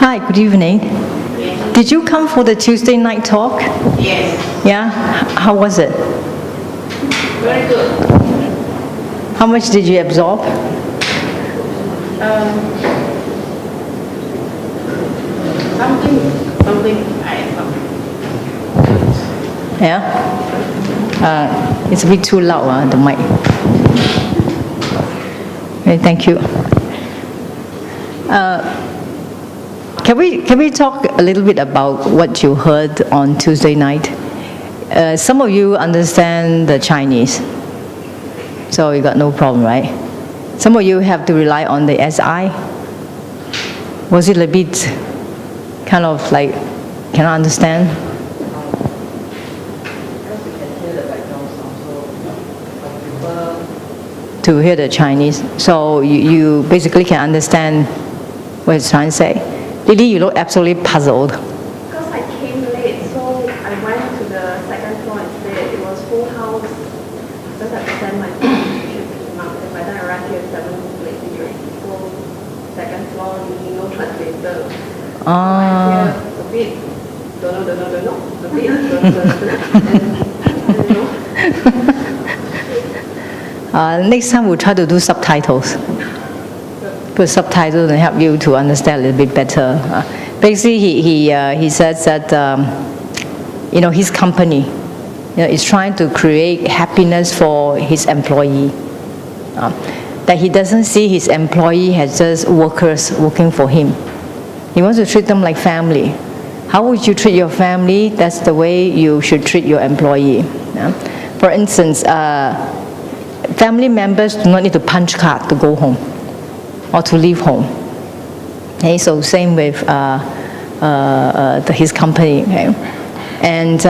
Hi, good evening. Did you come for the Tuesday night talk? Yes. Yeah? How was it? Very good. How much did you absorb? Something I absorb. Yeah? It's a bit too loud, the mic. Okay, thank you. Can we talk a little bit about what you heard on Tuesday night? Some of you understand the Chinese, so you got no problem, right? Some of you have to rely on the SI. Was it a bit kind of like, cannot understand? To hear the Chinese, so you basically can understand what it's trying to say. Lily, you look absolutely puzzled. Because I came late, so I went to the second floor instead. It was full house. Just had to send my phone to Mount. By then I arrived here 7 late during. So second floor, no translator. I hear a bit, don't know, a bit, don't know. Next time we'll try to do subtitles. Put subtitles and help you to understand a little bit better. Basically, he says that his company is trying to create happiness for his employee. That he doesn't see his employee as just workers working for him. He wants to treat them like family. How would you treat your family? That's the way you should treat your employee. For instance, family members do not need to punch card to go home or to leave home. Okay, so same with his company. Okay? And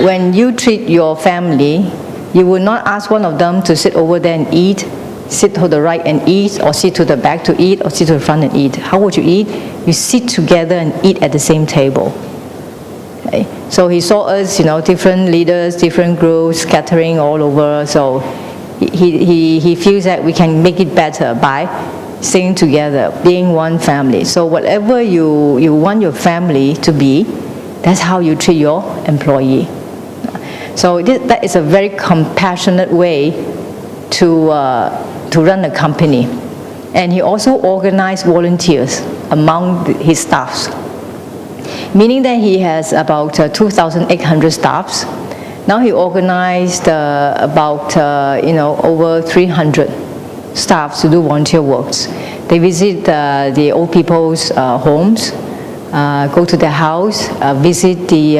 when you treat your family, you will not ask one of them to sit over there and eat, sit to the right and eat, or sit to the back to eat, or sit to the front and eat. How would you eat? You sit together and eat at the same table. Okay? So he saw us, different leaders, different groups, scattering all over. So he feels that we can make it better by staying together, being one family. So whatever you want your family to be, that's how you treat your employee. So that is a very compassionate way to run a company. And he also organized volunteers among his staffs, meaning that he has about 2,800 staffs. Now he organized about over 300 staffs to do volunteer works. They visit the old people's homes, go to their house, visit the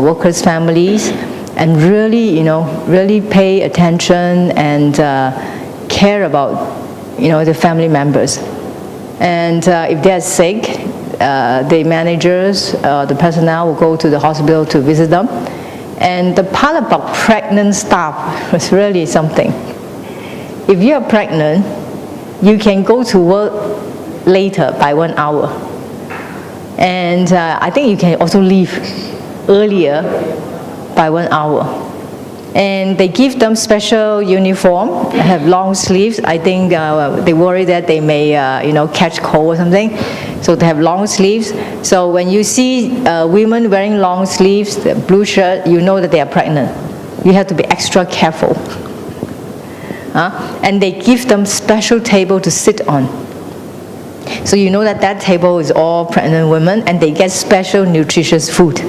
workers' families, and really pay attention and care about the family members. And if they are sick, the managers, the personnel will go to the hospital to visit them. And the part about pregnant staff was really something. If you are pregnant, you can go to work later by 1 hour. And I think you can also leave earlier by 1 hour. And they give them special uniform, have long sleeves. I think they worry that they may catch cold or something. So they have long sleeves. So when you see women wearing long sleeves, the blue shirt, you know that they are pregnant. You have to be extra careful. And they give them special table to sit on. So you know that table is all pregnant women, and they get special nutritious food,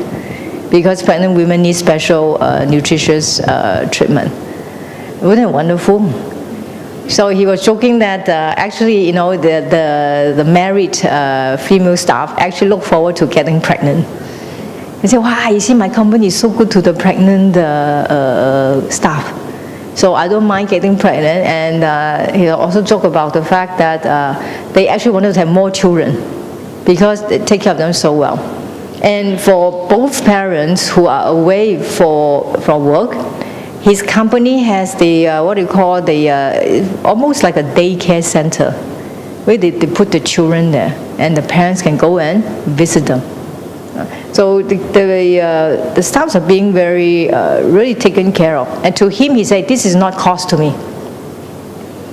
because pregnant women need special nutritious treatment. Wasn't it wonderful? So he was joking that actually, the married female staff actually look forward to getting pregnant. He said, wow, you see, my company is so good to the pregnant staff. So I don't mind getting pregnant. And he also joked about the fact that they actually wanted to have more children because they take care of them so well. And for both parents who are away from work, his company has the almost like a daycare center where they put the children there, and the parents can go and visit them. So the staffs are being very really taken care of. And to him, he said, "This is not cost to me.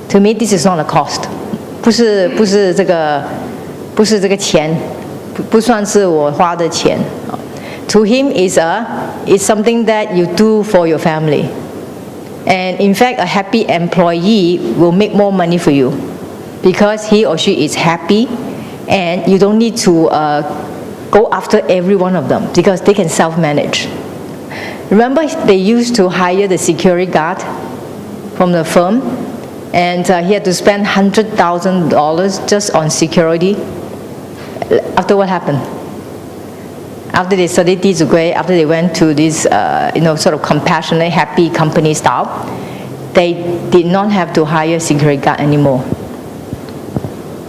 To me, this is not a cost. 不是这个不是这个钱，不算是我花的钱。To him is something that you do for your family. And in fact, a happy employee will make more money for you because he or she is happy, and you don't need to go after every one of them because they can self-manage. Remember, they used to hire the security guard from the firm, and he had to spend $100,000 just on security. After what happened? After they studied 弟子规, after they went to this, sort of compassionate, happy company style, they did not have to hire a security guard anymore.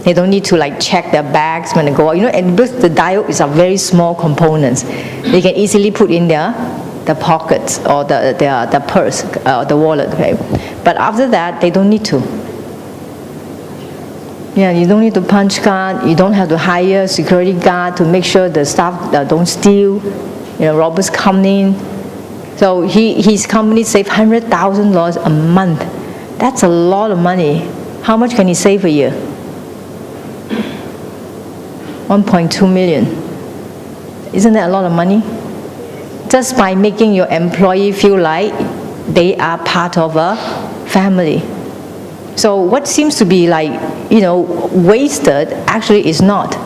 They don't need to check their bags when they go out. And because the diodes are very small components, they can easily put in the pockets or the purse, the wallet. Okay? But after that, they don't need to. Yeah, you don't need to punch card. You don't have to hire a security guard to make sure the staff don't steal. Robbers come in. So his company saved $100,000 a month. That's a lot of money. How much can he save a year? 1.2 million. Isn't that a lot of money? Just by making your employee feel like they are part of a family. So what seems to be wasted actually is not.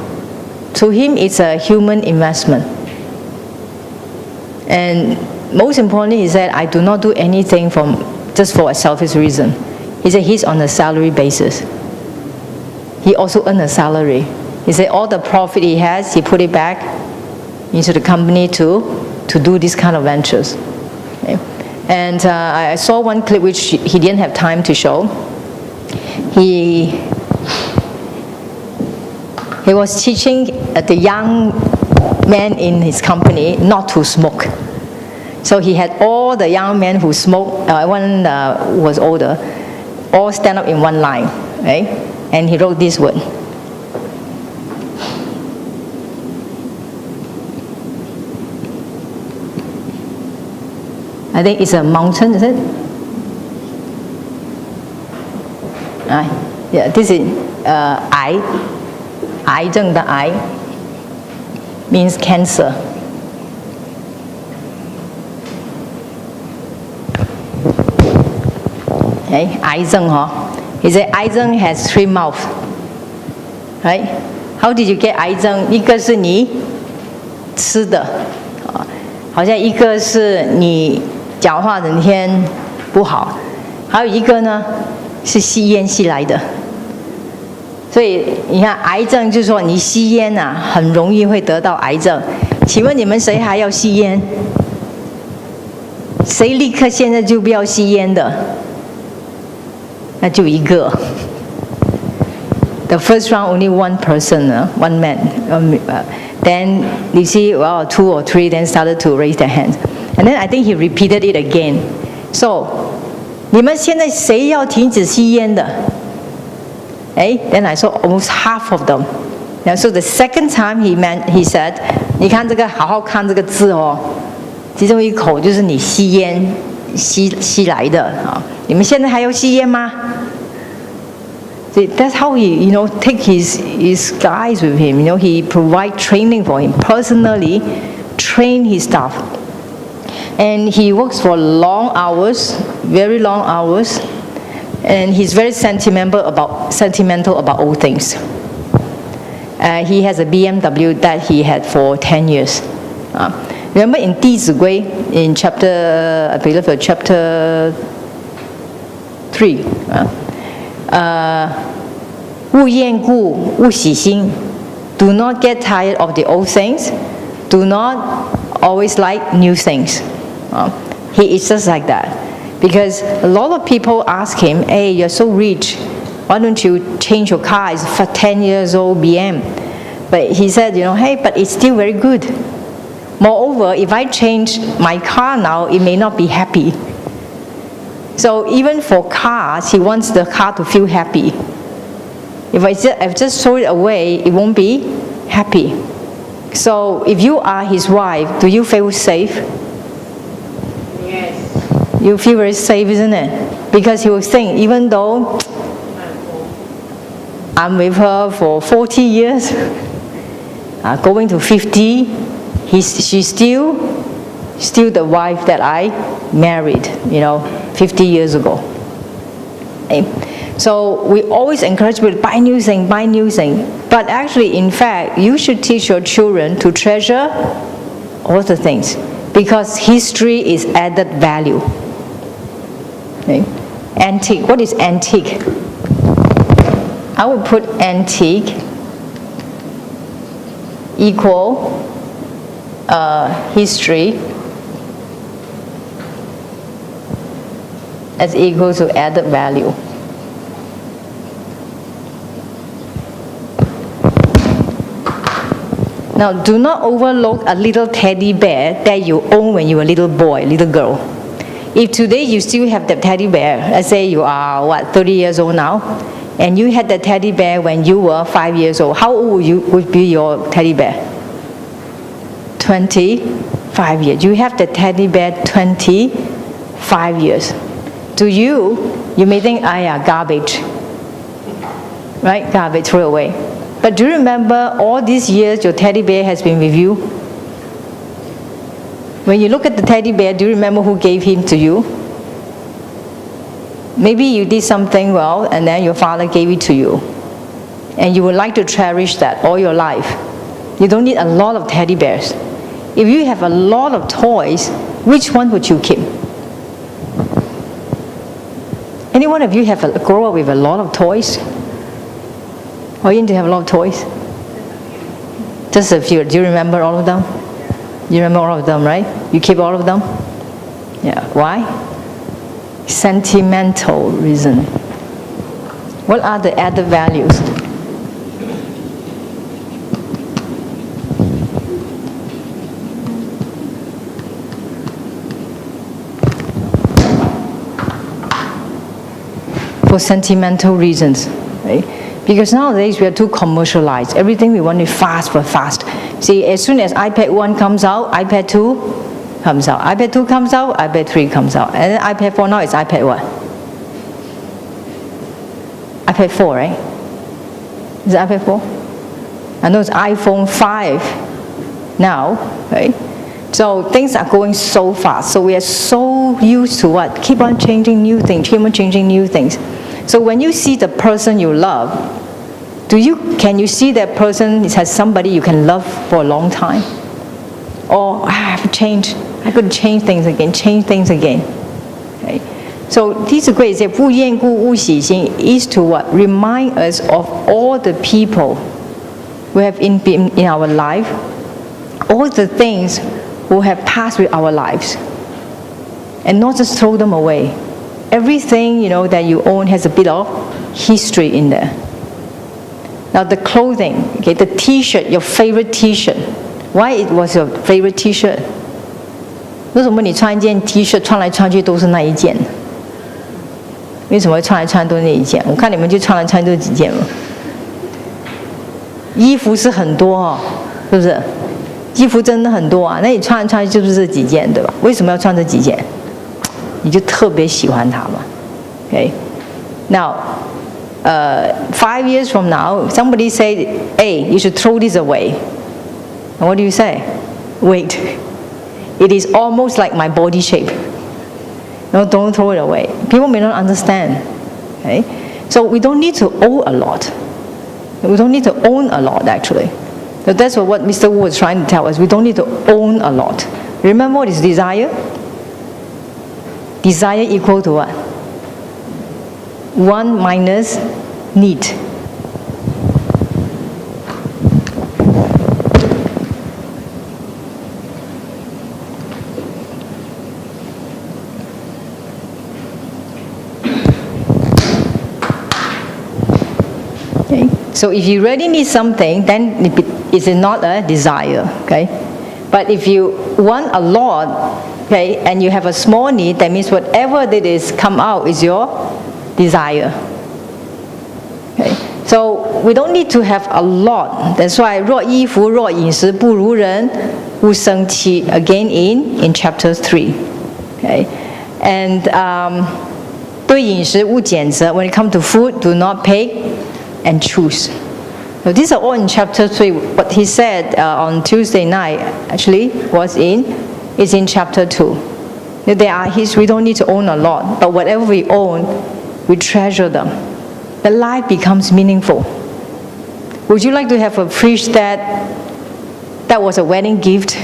To him, it's a human investment. And most importantly, he said, I do not do anything just for a selfish reason. He said he's on a salary basis. He also earns a salary. He said all the profit he has, he put it back into the company to do this kind of ventures. Okay? And I saw one clip which he didn't have time to show. He was teaching the young men in his company not to smoke. So he had all the young men who smoked, one was older, all stand up in one line, right? And he wrote this word. I think it's a mountain, is it? Yeah, this is 癌症的癌 means cancer. Okay, 癌症 He said 癌症 has 3 mouths. Right? How did you get 癌症？一个是你吃的，好像一个是你讲话整天不好，还有一个呢是吸烟吸来的。所以你看，癌症就是说你吸烟啊，很容易会得到癌症。请问你们谁还要吸烟？谁立刻现在就不要吸烟的？那就一个。The first round only one person, one man. Then you see, well, 2 or 3 then started to raise their hands. And then I think he repeated it again. So, 你们现在谁要停止吸烟的？Then I saw almost half of them. Now, so the second time he said, 你看这个，好好看这个字哦，其中一口就是你吸烟吸来的啊。你们现在还要吸烟吗？So that's how he, take his guys with him. He provide training for him personally, train his staff, and he works for long hours, very long hours, and he's very sentimental about old things. He has a BMW that he had for 10 years. Remember in 弟子规 in chapter, I believe chapter 3. 勿厌故，勿喜新. Do not get tired of the old things. Do not always like new things. He is just like that. Because a lot of people ask him, hey, you're so rich. Why don't you change your car? It's for 10 years old BM. But he said, hey, but it's still very good. Moreover, if I change my car now, it may not be happy. So even for cars, he wants the car to feel happy. If I just throw it away, it won't be happy. So if you are his wife, do you feel safe? Yes. You feel very safe, isn't it? Because he will think, even though I'm with her for 40 years, going to 50. She's still the wife that I married, 50 years ago. Okay? So we always encourage people to buy new thing. But actually, in fact, you should teach your children to treasure all the things, because history is added value. Okay? Antique. What is antique? I would put antique equal history as equal to added value. Now, do not overlook a little teddy bear that you own when you were a little boy, little girl. If today you still have the teddy bear, let's say you are, 30 years old now, and you had the teddy bear when you were 5 years old, how old would be your teddy bear? 25 years. You have the teddy bear 25 years. To you, you may think, garbage. Right? Garbage, throw away. But do you remember all these years your teddy bear has been with you? When you look at the teddy bear, do you remember who gave him to you? Maybe you did something well and then your father gave it to you. And you would like to cherish that all your life. You don't need a lot of teddy bears. If you have a lot of toys, which one would you keep? Any one of you grow up with a lot of toys? Or you need to have a lot of toys? Just a few. Do you remember all of them? You remember all of them, right? You keep all of them? Yeah. Why? Sentimental reason. What are the added values? For sentimental reasons, right? Because nowadays we are too commercialized. Everything we want is fast. See, as soon as iPad 1 comes out, iPad 2 comes out. iPad 2 comes out, iPad 3 comes out. And then iPad 4 now is iPad what? iPad 4, right? Is it iPad 4? I know it's iPhone 5 now, right? So things are going so fast. So we are so used to what? Keep on changing new things, So when you see the person you love, can you see that person as somebody you can love for a long time? Or I have to change. I could change things again. Okay? So 弟子规 says, 不厌故勿喜新 is to what? Remind us of all the people who have been in our life, all the things who have passed with our lives, and not just throw them away. Everything that you own has a bit of history in there. Now the clothing, okay, the T-shirt, your favorite T-shirt. Why it was your favorite T-shirt? 为什么你穿一件 T-shirt 穿来穿去都是那一件？为什么会穿来穿去都是那一件？我看你们就穿来穿去都几件了。衣服是很多哦，是不是？衣服真的很多啊，那你穿来穿去就是这几件，对吧？为什么要穿这几件？你就特别喜欢它嘛。Okay. Now, 5 years from now, somebody said, "Hey, you should throw this away." And what do you say? Wait, it is almost like my body shape. No, don't throw it away. People may not understand. Okay? So we don't need to own a lot. We don't need to own a lot, actually. So that's what Mr. Wu was trying to tell us. We don't need to own a lot. Remember what is desire? Desire equal to what? 1 minus need. Okay. So if you really need something, then it is not a desire. Okay. But if you want a lot, okay, and you have a small need, that means whatever that is come out is your desire. Okay. So we don't need to have a lot. That's why 若衣服若饮食不如人，勿生气 again in chapter 3. Okay. And 对饮食勿拣择 when it comes to food, do not pick and choose. So these are all in chapter 3. What he said on Tuesday night actually is in chapter 2. There are his, we don't need to own a lot, but whatever we own, we treasure them. The life becomes meaningful. Would you like to have a fridge that was a wedding gift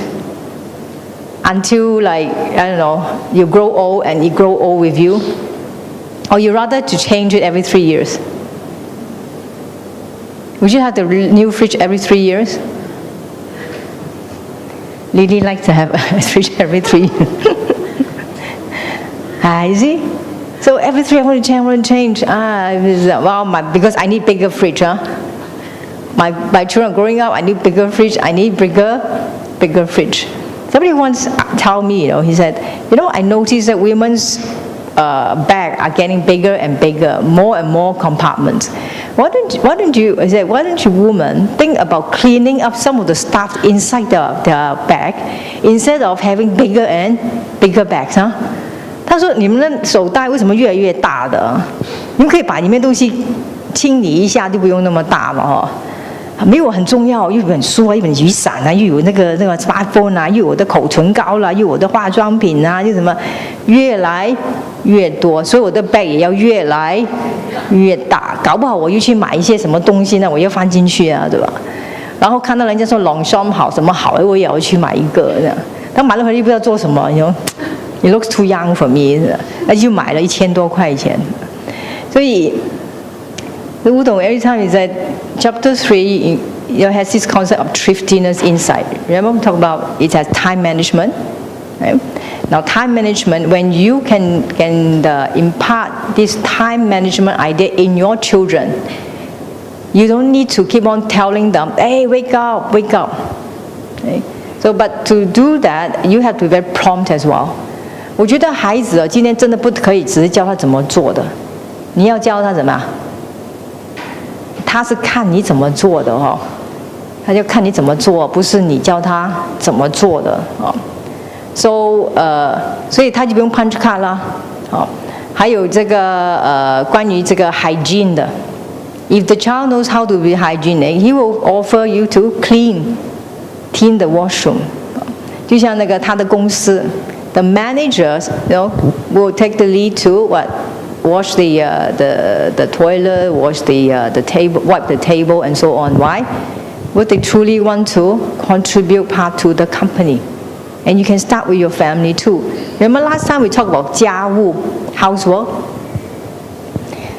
until, like, I don't know, you grow old and it grow old with you? Or you rather to change it every 3 years? Would you have the new fridge every 3 years? Lily likes to have a fridge every 3 years. You see? So every 3 I want to change. Because I need bigger fridge. My children growing up, I need bigger fridge. I need bigger fridge. Somebody once told me, he said, I noticed that women's bag are getting bigger and bigger, more and more compartments. Why don't you women think about cleaning up some of the stuff inside the bag instead of having bigger and bigger bags, huh? 他说你们的手袋为什么越来越大的？你们可以把里面东西清理一下，就不用那么大了哈。没有很重要，又有本书啊，一本雨伞啊，又有那个 smartphone 啊，又有我的口唇膏啦，又有我的化妆品啊，又什么越来越多，所以我的 bag 也要越来越大。搞不好我又去买一些什么东西呢，我又放进去啊，对吧？然后看到人家说Longchamp好什么好，我也要去买一个这样。但买了回来又不知道做什么，It looks too young for me， 那就买了1000多块钱。所以吴董 every time is that chapter 3 has this concept of thriftiness inside. Remember we talk about it as time management, right? Now time management, when you can impart this time management idea in your children, you don't need to keep on telling them, hey, wake up, wake up. Okay? So, but to do that, you have to be very prompt as well. 我觉得孩子今天真的不可以只是教他怎么做的，你要教他怎么样？他是看你怎么做的哈，他就看你怎么做，不是你教他怎么做的啊。所以他就不用 punch card 啦。好，还有这个关于这个 hygiene 的 ，if the child knows how to be hygienic, he will offer you to clean the washroom。就像那个他的公司 ，the managers will take the lead to wash the toilet, wash the table, wipe the table, and so on. Why? Well, they truly want to contribute part to the company. And you can start with your family too. Remember last time we talked about 家务 housework?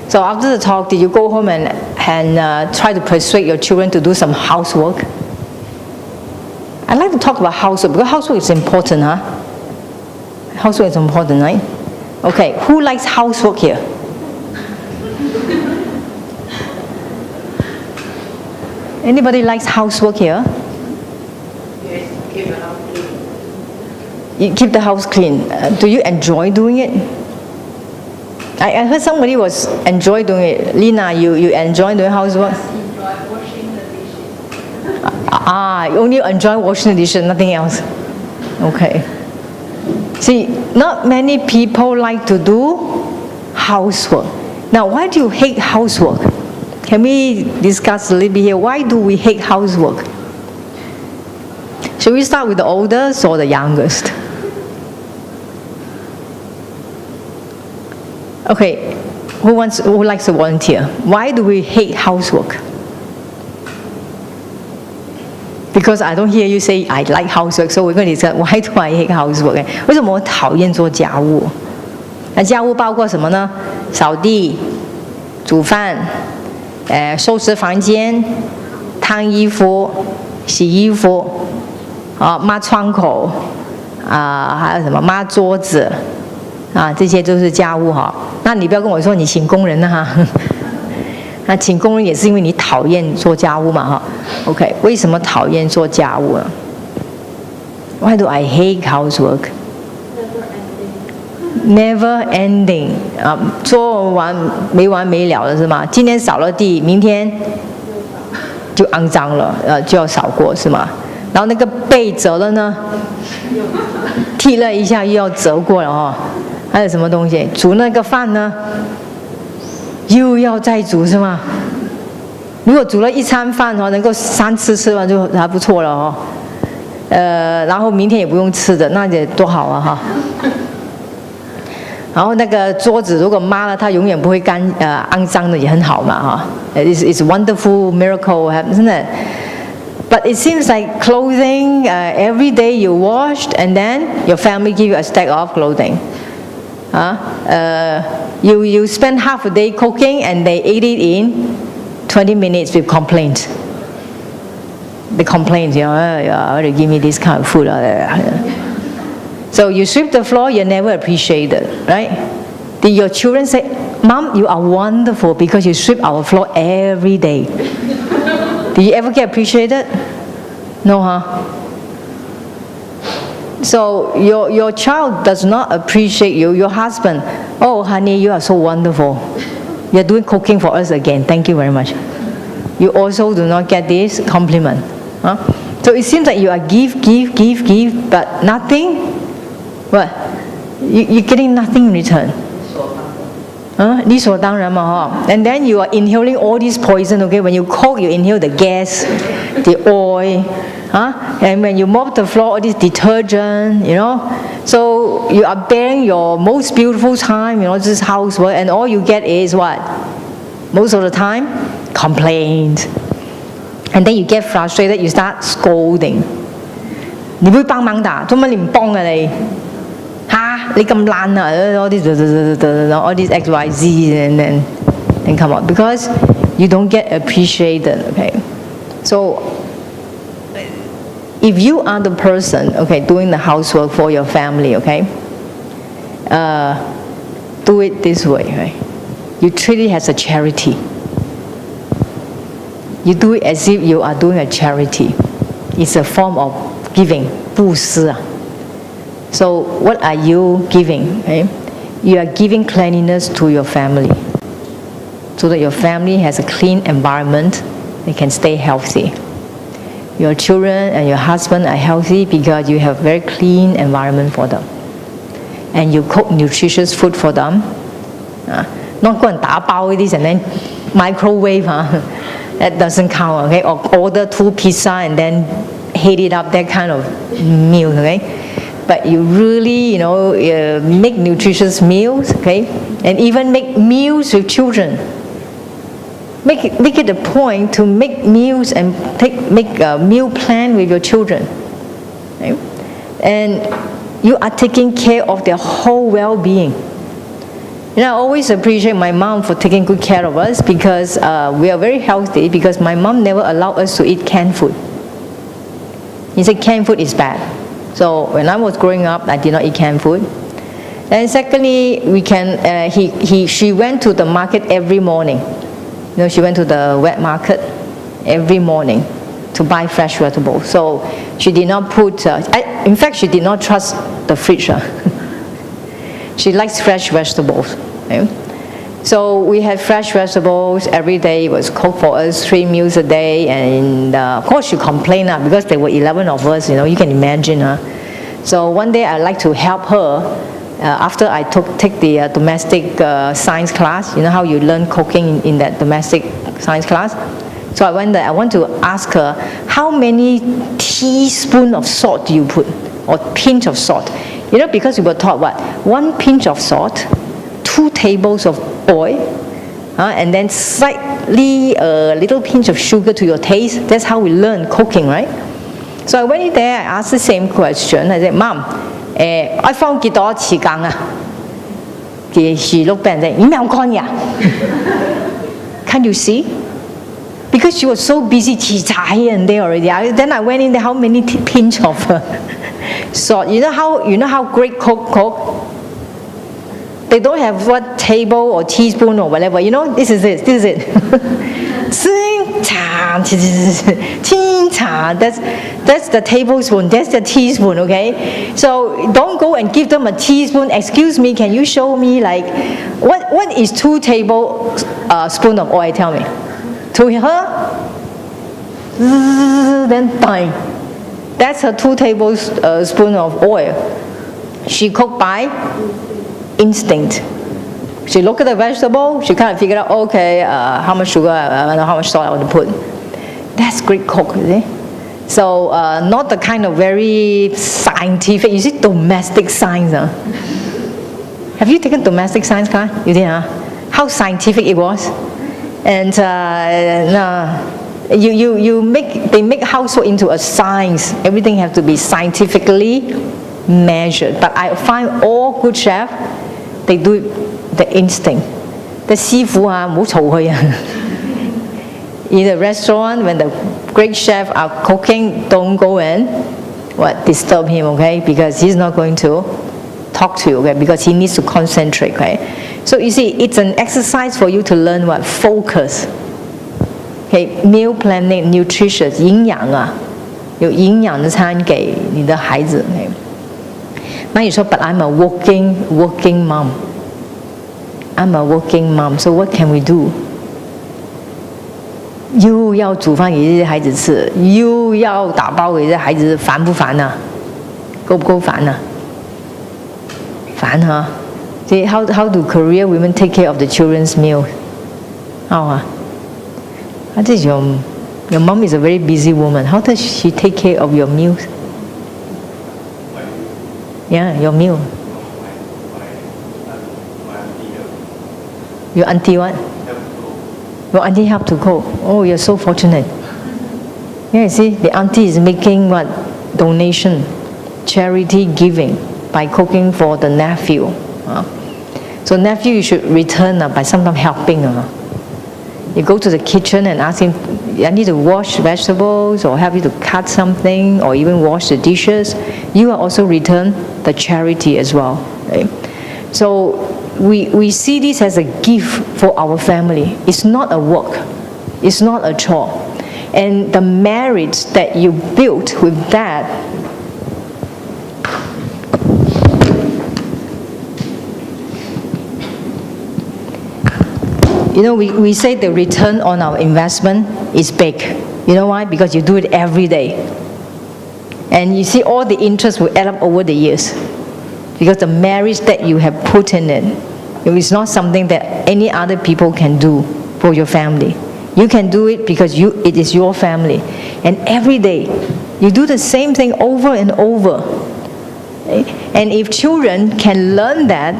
So after the talk, did you go home and try to persuade your children to do some housework? I'd like to talk about housework because housework is important, huh? Housework is important, right? Okay, who likes housework here? Anybody likes housework here? Yes, keep the house clean. You keep the house clean. Do you enjoy doing it? I heard somebody was enjoy doing it. Lina, you enjoy doing housework? Enjoy washing the dishes. You only enjoy washing the dishes, nothing else. Okay. See, not many people like to do housework. Now, why do you hate housework? Can we discuss a little bit here? Why do we hate housework? Should we start with the oldest or the youngest? Okay, who likes to volunteer? Why do we hate housework? Because I don't hear you say I like housework, so we're going to discuss why do I hate housework? 为什么我讨厌做家务？那家务包括什么呢？扫地、煮饭、收拾房间、烫衣服、洗衣服，抹窗口，还有什么抹桌子，这些都是家务哈。那你不要跟我说你请工人哈。那请工人也是因为你讨厌做家务嘛哈 ？OK， 为什么讨厌做家务呢 ？Why do I hate housework? Never ending 做完没完没了的是吗？今天扫了地，明天就肮脏了，就要扫过是吗？然后那个被折了呢，剃了一下又要折过了哦。还有什么东西？煮那个饭呢？又要再煮是吗？如果煮了一餐饭能够3次吃完就还不错了哦。然后明天也不用吃的，那也多好啊哈。然后那个桌子如果抹了，它永远不会肮脏的，也很好嘛哈。It's wonderful miracle, isn't it? But it seems like clothing, every day you washed, and then your family give you a stack of clothing. You spend half a day cooking, and they eat it in 20 minutes with complaints. They complain, they give me this kind of food. So you sweep the floor, you never appreciate it, right? Did your children say, Mom, you are wonderful because you sweep our floor every day? Did you ever get appreciated? No, huh? So your child does not appreciate you. Your husband, oh honey, you are so wonderful. You're doing cooking for us again. Thank you very much. You also do not get this compliment. Huh? So it seems like you are give, but nothing. What? You're getting nothing in return. 理所当然嘛哈。And then you are inhaling all this poison. Okay, when you cook, you inhale the gas, the oil. And when you mop the floor, all this detergent, So you are bearing your most beautiful time, this housework, and all you get is what? Most of the time, complaint. And then you get frustrated, you start scolding. 你不會幫忙的，做乜你唔幫啊你？你咁懶啊 all these X, Y, Z, and then come on. Because you don't get appreciated, okay? So, if you are the person, okay, doing the housework for your family, okay, do it this way, right? You treat it as a charity. You do it as if you are doing a charity. It's a form of giving, 布施啊。So what are you giving? Okay? You are giving cleanliness to your family, so that your family has a clean environment. They can stay healthy. Your children and your husband are healthy because you have very clean environment for them, and you cook nutritious food for them. Not go and 打包 this and then microwave. That doesn't count. Okay, or order 2 pizza and then heat it up. That kind of meal. Okay. But you really, make nutritious meals, okay, and even make meals with children. Make it a point to make meals and make a meal plan with your children, okay? And you are taking care of their whole well-being. I always appreciate my mom for taking good care of us because we are very healthy. Because my mom never allowed us to eat canned food. He said canned food is bad. So when I was growing up, I did not eat canned food. And secondly, she went to the market every morning. She went to the wet market every morning to buy fresh vegetables. So she did not put, in fact, she did not trust the fridge. She likes fresh vegetables. Okay? So we had fresh vegetables every day. It was cooked for us 3 meals a day, and of course she complained because there were 11 of us. You can imagine. So one day I like to help her after I take the domestic science class. You know how you learn cooking in that domestic science class. So I went there. I want to ask her how many teaspoons of salt do you put, or pinch of salt. Because we were taught what 1 pinch of salt, 2 tables of oil, and then slightly a little pinch of sugar to your taste. That's how we learn cooking, right? So I went in there, I asked the same question. I said, Mom, I found 幾多匙羹啊? She looked back and said, 你冇看呀? Can't you see? Because she was so busy here and there already. Then I went in there, how many pinch of salt? You know how great cook? They don't have what table or teaspoon or whatever. This is it. That's the tablespoon. That's the teaspoon. Okay. So don't go and give them a teaspoon. Excuse me. Can you show me what is 2 tablespoons of oil? Tell me. To her, then bang. That's her 2 tablespoons of oil. She cooked by instinct. She look at the vegetable, she kind of figure out, okay, how much sugar, how much salt I want to put. That's great cook, you see? So not the kind of very scientific, you see, domestic science. Have you taken domestic science class? You did, huh? How scientific it was. And they make housework into a science. Everything has to be scientifically measured. But I find all good chefs, they do it the instinct. The 師傅啊，唔好嘈佢啊。In the restaurant, when the great chef are cooking, don't go and disturb him, okay? Because he's not going to talk to you, okay? Because he needs to concentrate, okay? So you see, it's an exercise for you to learn what? Focus. Okay, meal planning, nutritious, 营养啊，有营养的餐给你的孩子。Okay? 那你说 but I'm a working mom. I'm a working mom, so what can we do? 又要煮饭给这些孩子吃，又要打包给这些孩子，烦不烦啊？够不够烦啊？烦哈。See, how do Korean women take care of the children's meal? How ah? I think your mom is a very busy woman. How does she take care of your meals? Yeah, your meal. Your auntie what? Your auntie help to cook. Oh, you're so fortunate. Yeah, see, the auntie is making what? Donation, charity giving by cooking for the nephew. So nephew, you should return by sometimes helping. You go to the kitchen and ask him, I need to wash vegetables or help you to cut something or even wash the dishes. You are also return the charity as well. Right? So we see this as a gift for our family. It's not a work. It's not a chore. And the merit that you built with that, you know, we say the return on our investment is big. You know why? Because you do it every day. And you see all the interest will add up over the years. Because the marriage that you have put in it is not something that any other people can do for your family. You can do it because it is your family. And every day, you do the same thing over and over. And if children can learn that,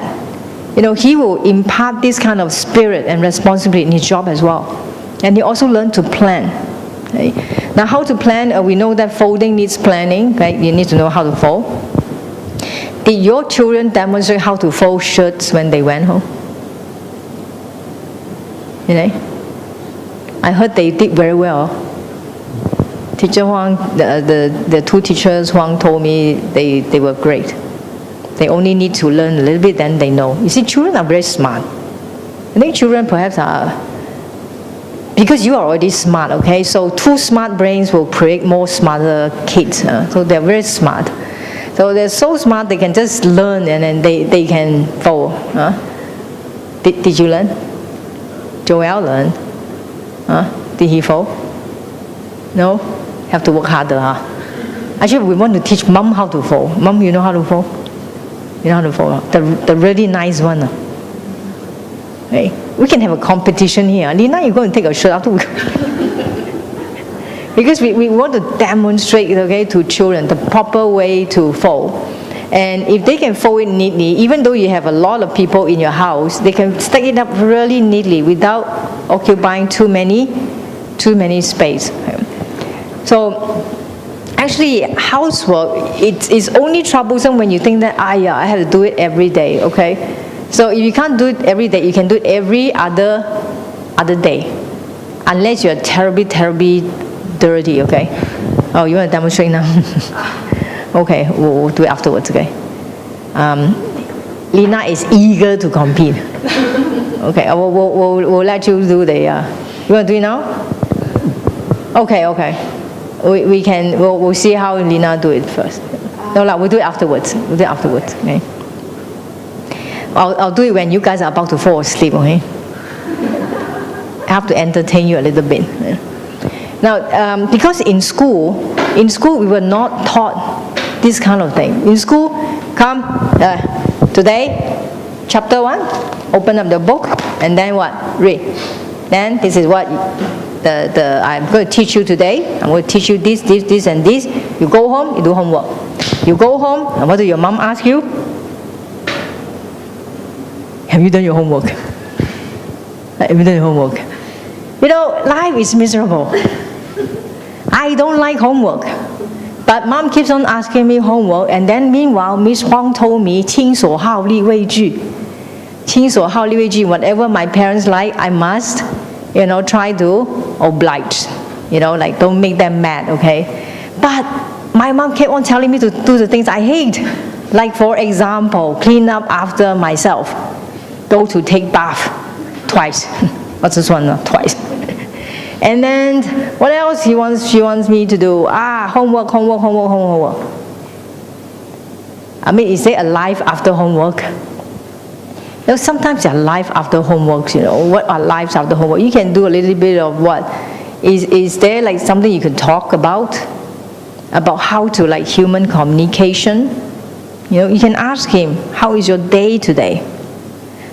you know, he will impart this kind of spirit and responsibility in his job as well. And he also learn to plan. Okay? Now, how to plan? We know that folding needs planning. Right? You need to know how to fold. Did your children demonstrate how to fold shirts when they went home? You know? I heard they did very well. Teacher Huang, the two teachers Huang told me they were great. They only need to learn a little bit, then they know. You see, children are very smart. I think children perhaps are, because you are already smart, okay? So two smart brains will create more smarter kids. So they're very smart. So they're so smart, they can just learn and then they can fold. Did you learn? Joel learned. Did he fold? No? Have to work harder, huh? Actually, we want to teach mom how to fold. Mom, you know how to fold? You know how to fold? The really nice one. Hey, we can have a competition here. Lina, you're going to take a shirt after because we want to demonstrate, okay, to children the proper way to fold. And if they can fold it neatly, even though you have a lot of people in your house, they can stack it up really neatly without occupying too many space. So actually, housework, it's only troublesome when you think that, I have to do it every day, okay? So if you can't do it every day, you can do it every other day. Unless you're terribly dirty, okay? Oh, you want to demonstrate now? Okay, we'll do it afterwards, okay? Lina is eager to compete. Okay, we'll let you do the, you want to do it now? Okay. We'll see how Lina do it first. No, we'll do it afterwards. Okay? I'll do it when you guys are about to fall asleep, okay? I have to entertain you a little bit. Now, because in school we were not taught this kind of thing. In school, come, today, chapter 1, open up the book, and then what? Read. Then this is what I'm going to teach you today. I'm going to teach you this, this, this, and this. You go home, you do homework. You go home, and what do your mom ask you? Have you done your homework? Have you done your homework? You know, life is miserable. I don't like homework. But mom keeps on asking me homework, and then meanwhile, Miss Huang told me, 亲所好力为具. 亲所好力为具, whatever my parents like, I must, try to oblige. Like don't make them mad, okay? But my mom kept on telling me to do the things I hate. Like for example, clean up after myself. Go to take bath twice. What's this one? Twice. And then what else she wants me to do? Homework. I mean, is there a life after homework? Sometimes there are life after homework. What are lives after homework? You can do a little bit of what? Is there like something you can talk about how to like human communication? You can ask him, how is your day today?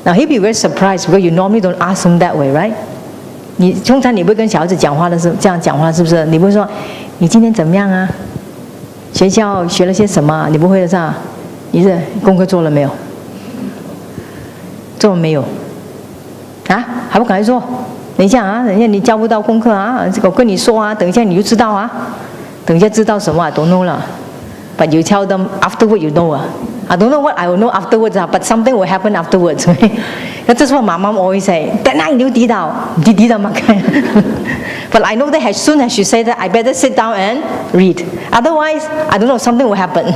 Now he'll be very surprised because you normally don't ask him that way, right? 你通常你不会跟小孩子讲话的是这样讲话，是不是？你不会说你今天怎么样啊？学校学了些什么？你不会的是吧？你是功课做了没有？做了没有？啊？还不赶快做？等一下啊！等一下你交不到功课啊！我跟你说啊，等一下你就知道啊。等一下知道什么啊 ？Don't know 了。But you tell them afterward you know 啊。I don't know what I will know afterwards, but something will happen afterwards. That's what my mom always say. That night you did But I know that as soon as she said that, I better sit down and read. Otherwise, I don't know, something will happen.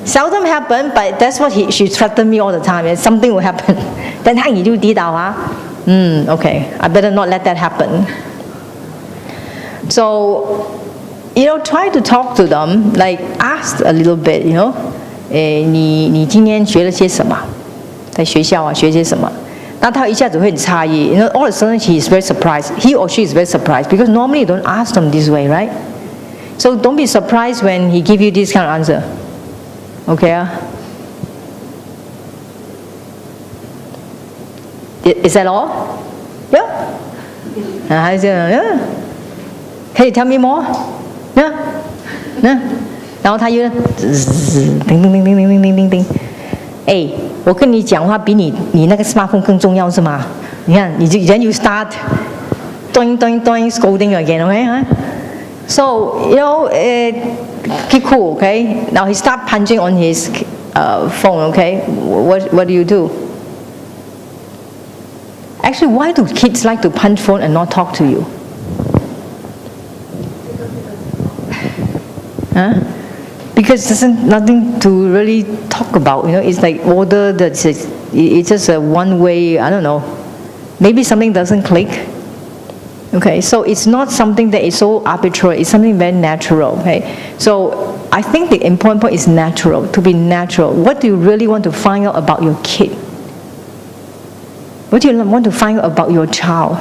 Seldom happen, but that's what she threatened me all the time. Something will happen. That night you did okay, I better not let that happen. So, try to talk to them, like ask a little bit, 你今天学了些什么？在学校学些什么？那他一下子会很诧异。All of a sudden he is very surprised. He or she is very surprised because normally you don't ask them this way, right? So don't be surprised when he give you this kind of answer. Okay? Is that all? Yeah. Yeah. Can you tell me more? Yeah. 然后他又叮叮叮叮叮叮叮叮叮，我跟你讲话比你那个 smartphone 更重要是吗？你看，then you start doing scolding again, okay? So keep cool, okay? Now he start punching on his phone, okay? What do you do? Actually, why do kids like to punch phone and not talk to you? Huh? Because there's nothing to really talk about, it's like order that's it's just a one way, I don't know, maybe something doesn't click. Okay, so it's not something that is so arbitrary, it's something very natural, okay? So I think the important point is natural, to be natural. What do you really want to find out about your kid? What do you want to find out about your child?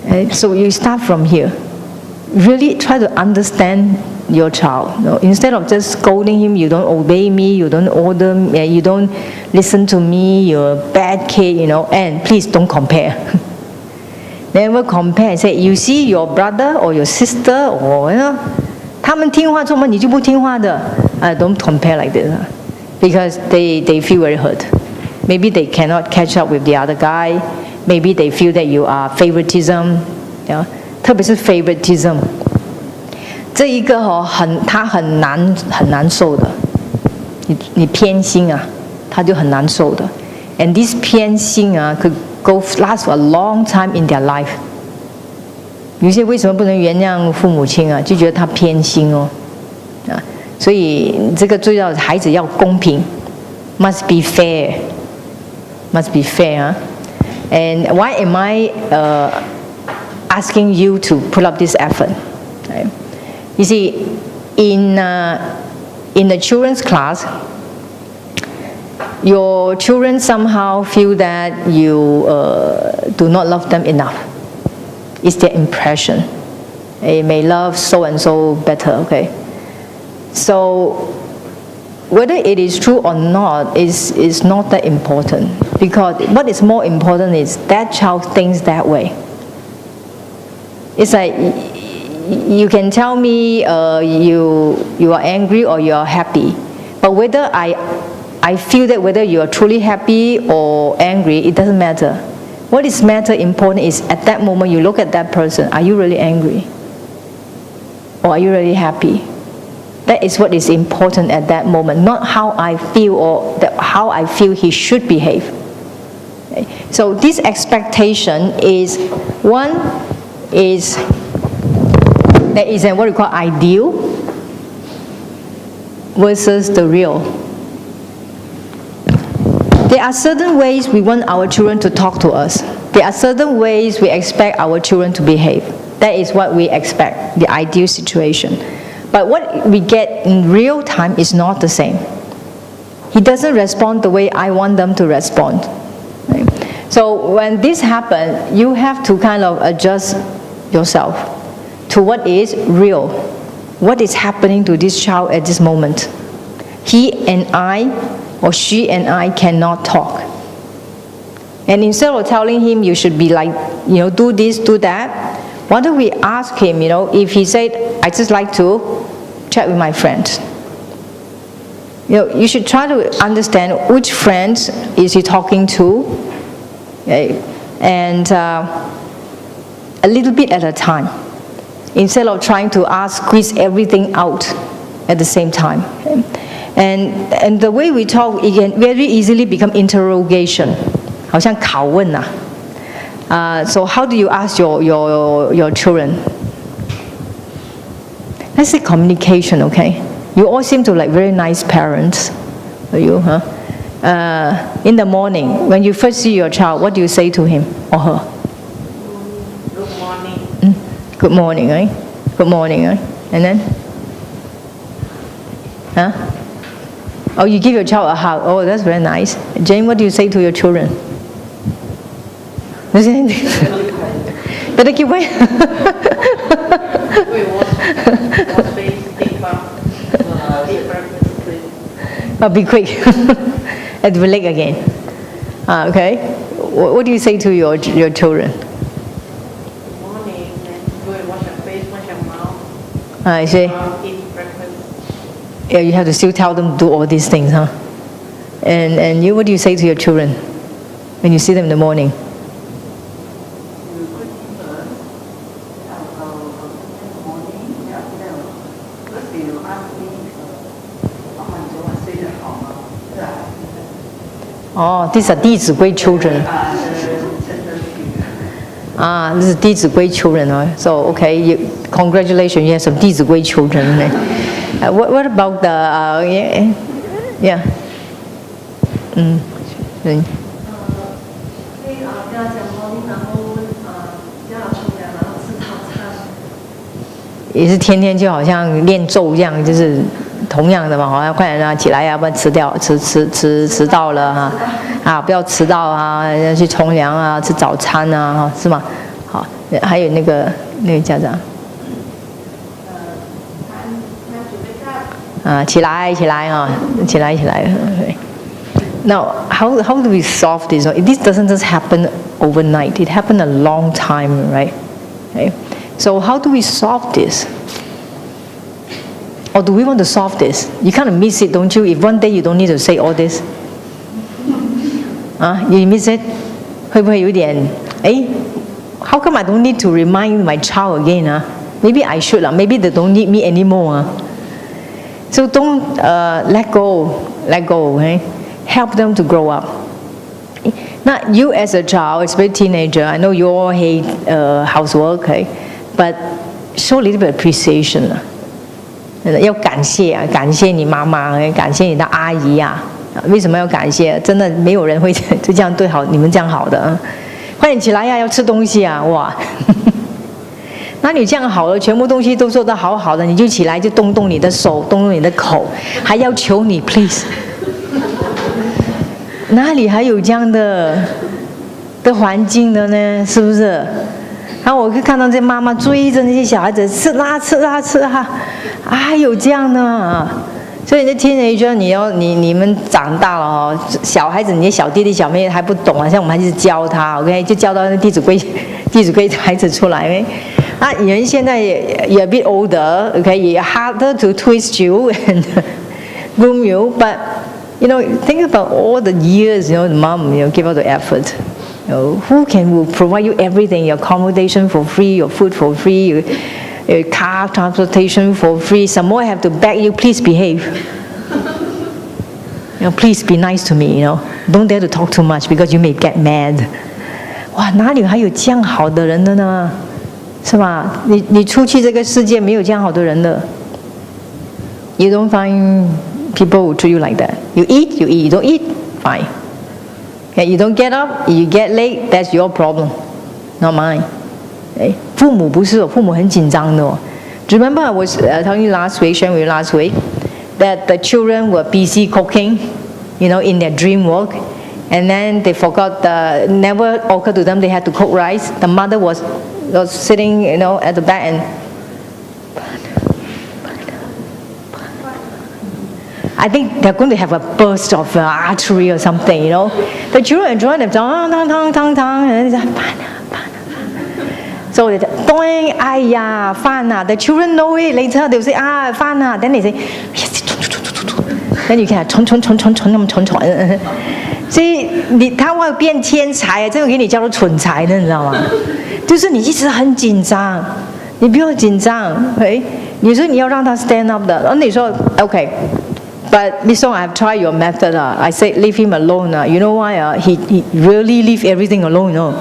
Okay? So you start from here. Really try to understand your child. Instead of just scolding him, you don't obey me, you don't order me, you don't listen to me, you're a bad kid, and please don't compare. Never compare. Say, you see your brother or your sister or, 他们听话做么你就不听话的? Don't compare like this. Because they feel very hurt. Maybe they cannot catch up with the other guy. Maybe they feel that you are favoritism. 特别是 favoritism. 这一个他很难受的，你偏心啊，他就很难受的。And this 偏心啊 could last for a long time in their life. 有些为什么不能原谅父母亲啊？就觉得他偏心哦，所以这个最要孩子要公平 ，must be fair, must be fair 啊。And why am I asking you to put up this effort? Right? You see, in the children's class, your children somehow feel that you do not love them enough. It's their impression. They may love so and so better, okay? So whether it is true or not is not that important, because what is more important is that child thinks that way. It's like you can tell me you are angry or you are happy, but whether I feel that whether you are truly happy or angry, it doesn't matter. What is important is at that moment you look at that person, are you really angry? Or are you really happy? That is what is important at that moment, not how I feel or how I feel he should behave. Okay. So this expectation is one is there is what we call ideal versus the real. There are certain ways we want our children to talk to us. There are certain ways we expect our children to behave. That is what we expect, the ideal situation. But what we get in real time is not the same. He doesn't respond the way I want them to respond. Right? So when this happens, you have to kind of adjust yourself to what is real, what is happening to this child at this moment. He and I, or she and I cannot talk. And instead of telling him you should be like, do this, do that, why don't we ask him, if he said, I just like to chat with my friends. You should try to understand which friends is he talking to, okay? And a little bit at a time, instead of trying to squeeze everything out at the same time. Okay? And the way we talk, it can very easily become interrogation, 好像拷问啊。So how do you ask your children? Let's say communication, okay? You all seem to like very nice parents. Are you, huh? In the morning, when you first see your child, what do you say to him or her? Good morning. Good morning, right? Good morning, right? And then? Huh? Oh, you give your child a hug. Oh, that's very nice. Jane, what do you say to your children? Better keep quiet. Oh, be quick. And relate again. Okay. What do you say to your children? Good morning. Go and wash your face, wash your mouth. I see. Eat breakfast. Yeah, you have to still tell them to do all these things, huh? And you, what do you say to your children when you see them in the morning? Oh, these are 弟子规 children. This is 弟子规 children. So, okay, congratulations, you have some 弟子规 children. What about the, yeah. Mm. 也是天天就好像练咒这样，就是同样的嘛，好像快点啊起来啊，不然迟到了哈，不要迟到啊，要去冲凉啊，吃早餐啊，是吗？好，还有那个家长，起来啊，起来。Now, how do we solve this? This doesn't just happen overnight. It happened a long time, right? Okay. So how do we solve this? Or do we want to solve this? You kind of miss it, don't you? If one day you don't need to say all this, you miss it? 会不会有点how come I don't need to remind my child again? Maybe I should. Maybe they don't need me anymore. So don't let go. Okay? Help them to grow up. Not you as a child, especially teenager. I know you all hate housework, okay? But show a little bit of appreciation. 要感谢你妈妈，感谢你的阿姨啊！为什么要感谢？真的没有人会就这样对好你们这样好的。快点起来呀，要吃东西啊！哇，那你这样好了，全部东西都做得好好的，你就起来就动动你的手，动动你的口，还要求你 please。哪里还有这样的环境的呢？是不是？然后我就看到这妈妈追着那些小孩子吃啊，还有这样的，所以你的 teenager， 你们长大了哦，小孩子你的小弟弟小妹还不懂啊，像我们还是教他 ，OK， 就教到那弟子规的孩子出来，OK。啊，人现在也 a bit older，OK， 也 harder to twist you and groom you，but you know, think about all the years, you know, the mom, you know, give out the effort. You know, who will provide you everything, your accommodation for free, your food for free, your car transportation for free. Some more have to beg you, please behave. You know, please be nice to me, you know. Don't dare to talk too much because you may get mad. 哇，哪里还有这样好的人的呢？是吧？你出去这个世界没有这样好的人的。You don't find people who treat you like that. You eat, you don't eat, fine. Okay, you don't get up, you get late, that's your problem, not mine. Okay? 父母不是哦，父母很紧张的哦。Remember I was telling you sharing with you last week, that the children were busy cooking, you know, in their dream work, and then they forgot, never occurred to them they had to cook rice. The mother was sitting, you know, at the back and I think they're going to have a burst of artery or something, you know. The children enjoy themselves, and they say, so they say, doing, ayah, fana. The children know it. Later they'll say, fana. Then they say, then you can 蠢。所以他会变天才，这个给你叫做蠢才呢，你知道吗？就是你一直很紧张，你不要紧张，哎，你说你要让他 stand up 的，然后你说 OK。But Miss Song, I have tried your method. I said leave him alone. You know why? He really leave everything alone. You know,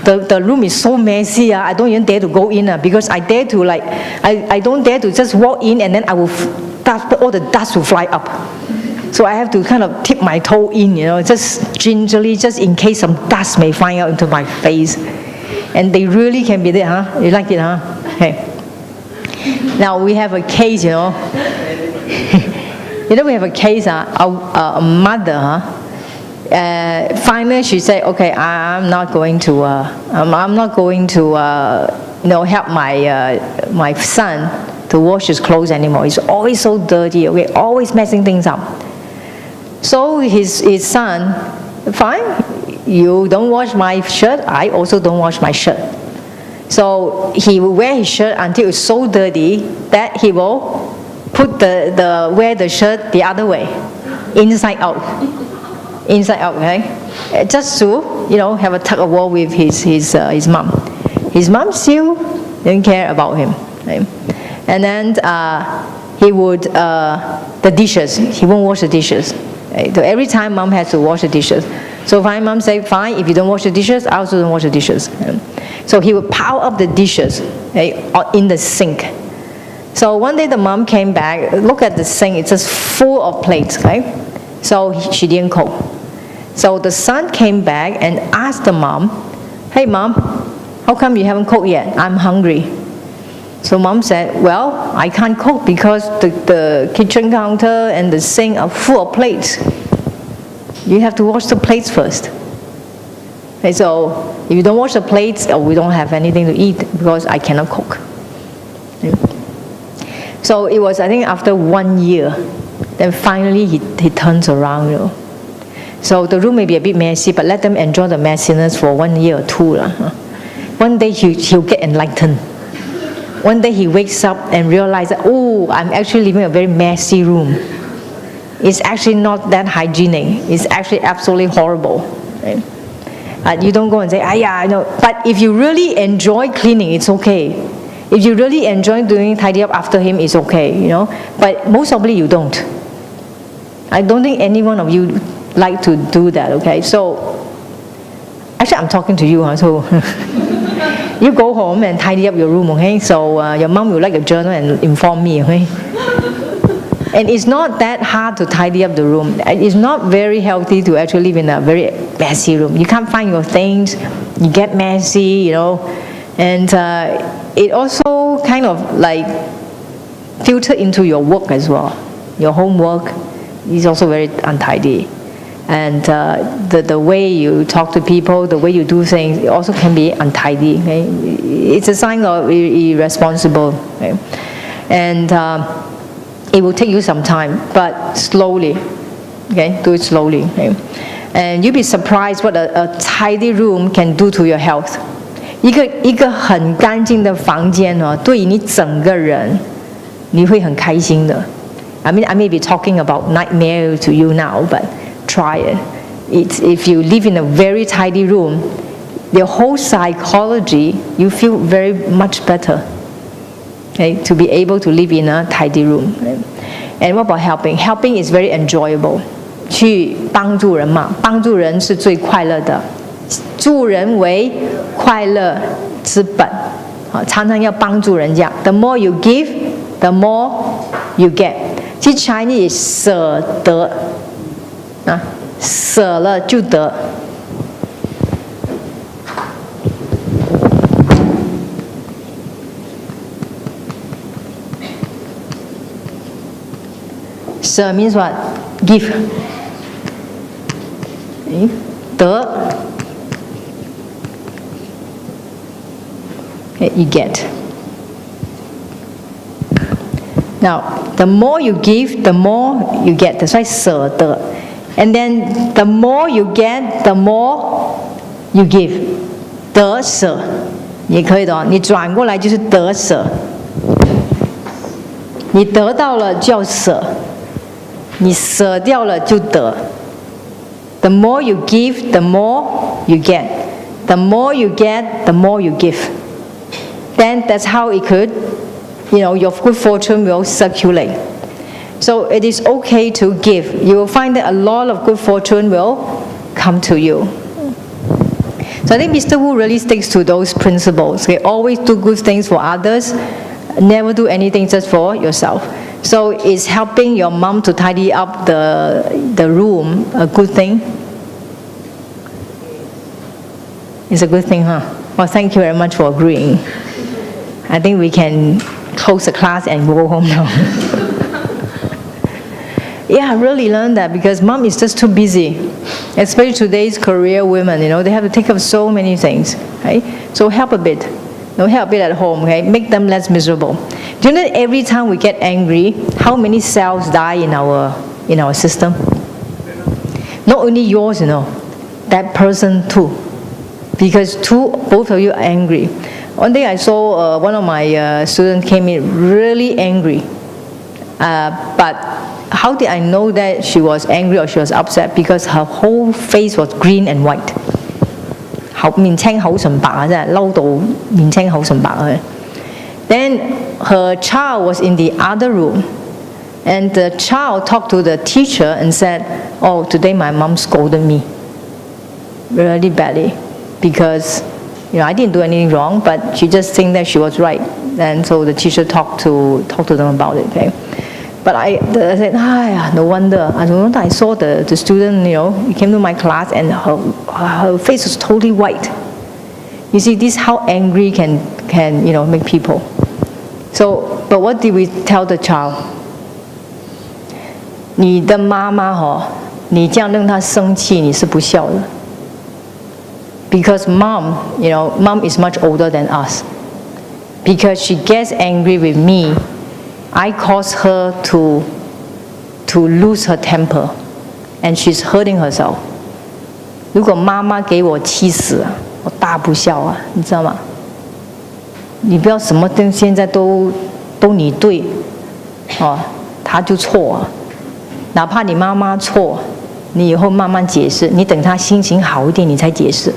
the room is so messy. I don't even dare to go in because I dare to I don't dare to just walk in and then I will all the dust will fly up. So I have to kind of tip my toe in, you know, just gingerly, just in case some dust may fly out into my face. And they really can be there, huh? You like it, huh? Okay. Now we have a case, you know. You know, we have a case, a mother, finally she said, okay, I'm not going to, you know, help my son to wash his clothes anymore. He's always so dirty, okay, always messing things up. So his son, fine, you don't wash my shirt, I also don't wash my shirt. So he will wear his shirt until it's so dirty that he will put wear the shirt the other way, inside out, okay? Just to, you know, have a tug of war with his mom. His mom still didn't care about him, right? And then he would the dishes. He won't wash the dishes. Right? So every time mom has to wash the dishes. So fine, mom say, fine. If you don't wash the dishes, I also don't wash the dishes. Right? So he would pile up the dishes, right, in the sink. So one day the mom came back, look at the sink, it's just full of plates, okay? So she didn't cook. So the son came back and asked the mom, hey mom, how come you haven't cooked yet? I'm hungry. So mom said, well, I can't cook because the kitchen counter and the sink are full of plates. You have to wash the plates first. Okay, so if you don't wash the plates, we don't have anything to eat because I cannot cook. Okay? So it was, I think, after 1 year, then finally he turns around, you know. So the room may be a bit messy, but let them enjoy the messiness for 1 year or two. One day he'll get enlightened. One day he wakes up and realizes, oh, I'm actually living in a very messy room. It's actually not that hygienic. It's actually absolutely horrible. Right? You don't go and say, yeah, I know. But if you really enjoy cleaning, it's okay. If you really enjoy doing tidy up after him, it's okay, you know. But most probably you don't. I don't think any one of you like to do that, okay? So, actually I'm talking to you, so you go home and tidy up your room, okay? So your mom will like a journal and inform me, okay? And it's not that hard to tidy up the room. It's not very healthy to actually live in a very messy room. You can't find your things, you get messy, you know. And it also kind of like filter into your work as well. Your homework is also very untidy. And the way you talk to people, the way you do things, it also can be untidy. Okay? It's a sign of irresponsible. Okay? And It will take you some time, but slowly. Okay, do it slowly. Okay? And you'll be surprised what a tidy room can do to your health. 一个很干净的房间哦，对你整个人，你会很开心的。I mean, I may be talking about nightmare to you now, but try it. If you live in a very tidy room, your whole psychology, you feel very much better. Okay, to be able to live in a tidy room. And what about helping? Helping is very enjoyable. 去帮助人嘛，帮助人是最快乐的。助人为快乐之本。常常要帮助人家。The more you give, the more you get. 其实 Chinese 舍得啊，舍了就得。舍 means what? Give. 得 okay, you get. Now, the more you give, the more you get. That's why 舍得. And then the more you get, the more you give. 得舍也可以的哦，你转过来就是得舍。你得到了就要舍，你舍掉了就得。The more you give, the more you get. The more you get, the more you give. Then that's how it could, your good fortune will circulate. So it is okay to give. You will find that a lot of good fortune will come to you. So I think Mr. Wu really sticks to those principles. Okay? Always do good things for others. Never do anything just for yourself. So is helping your mom to tidy up the room a good thing? It's a good thing, huh? Well, thank you very much for agreeing. I think we can close the class and go home now. Yeah, I really learned that because mom is just too busy. Especially today's career women, they have to take up so many things, right? So help a bit. Help a bit at home, okay? Make them less miserable. Do you know that every time we get angry, how many cells die in our system? Not only yours, that person too. Because both of you are angry. One day I saw one of my students came in really angry. But how did I know that she was angry or she was upset? Because her whole face was green and white. 面青口唇白啊，真係嬲到面青口唇白啊。Then her child was in the other room, and the child talked to the teacher and said, "Oh, today my mom scolded me really badly because I didn't do anything wrong, but she just think that she was right." And so the teacher talked to them about it. Okay. But I said, no wonder. I saw the student, he came to my class and her face was totally white. You see, this is how angry can make people. So, but what did we tell the child? 你的妈妈你这样让她生气，你是不孝的。Because mom is much older than us. Because she gets angry with me, I cause her to lose her temper, and she's hurting herself. 如果妈妈给我气死啊，我大不孝啊，你知道吗？你不要什么东西现在都你对，他就错啊。哪怕你妈妈错，你以后慢慢解释，你等他心情好一点，你才解释。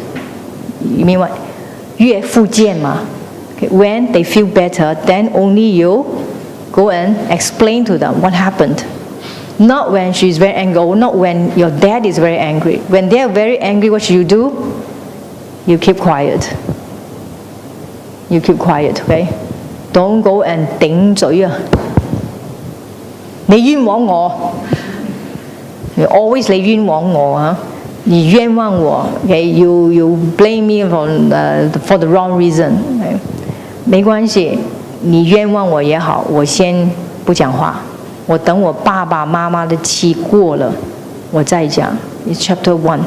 你明白？越复健嘛。When they feel better, then only you go and explain to them what happened. Not when she's very angry, or not when your dad is very angry. When they are very angry, what should you do? You keep quiet. You keep quiet, okay? Don't go and 頂嘴啊！你冤枉我，你 always 你冤枉我啊！你冤枉我 ，okay? You blame me for the wrong reason. Okay? 没关系。你冤枉我也好，我先不讲话，我等我爸爸妈妈的气过了，我再讲。It's chapter 1.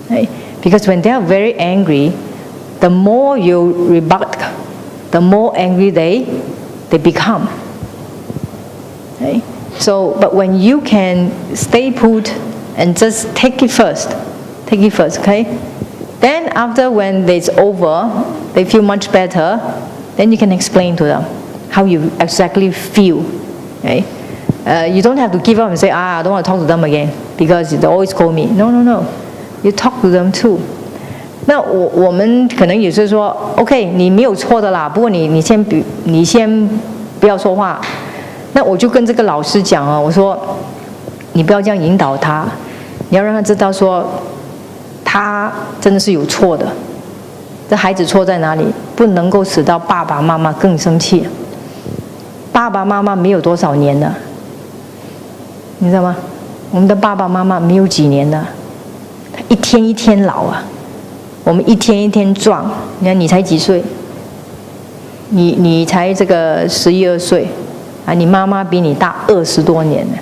Right? Because when they are very angry, the more you rebut, the more angry they become. Right? So, but when you can stay put and just take it first, okay? Then after when it's over, they feel much better, then you can explain to them how you exactly feel, okay? You don't have to give up and say, I don't want to talk to them again because they always call me. No. You talk to them too. 那我们可能也是说 ，OK， 你没有错的啦，不过你先不要说话。那我就跟这个老师讲啊，我说你不要这样引导他，你要让他知道说他真的是有错的。这孩子错在哪里？不能够使到爸爸妈妈更生气。爸爸妈妈没有多少年了，你知道吗？我们的爸爸妈妈没有几年了，他一天一天老啊。我们一天一天壮，你看你才几岁？你才这个11、12岁，啊，你妈妈比你大20多年呢。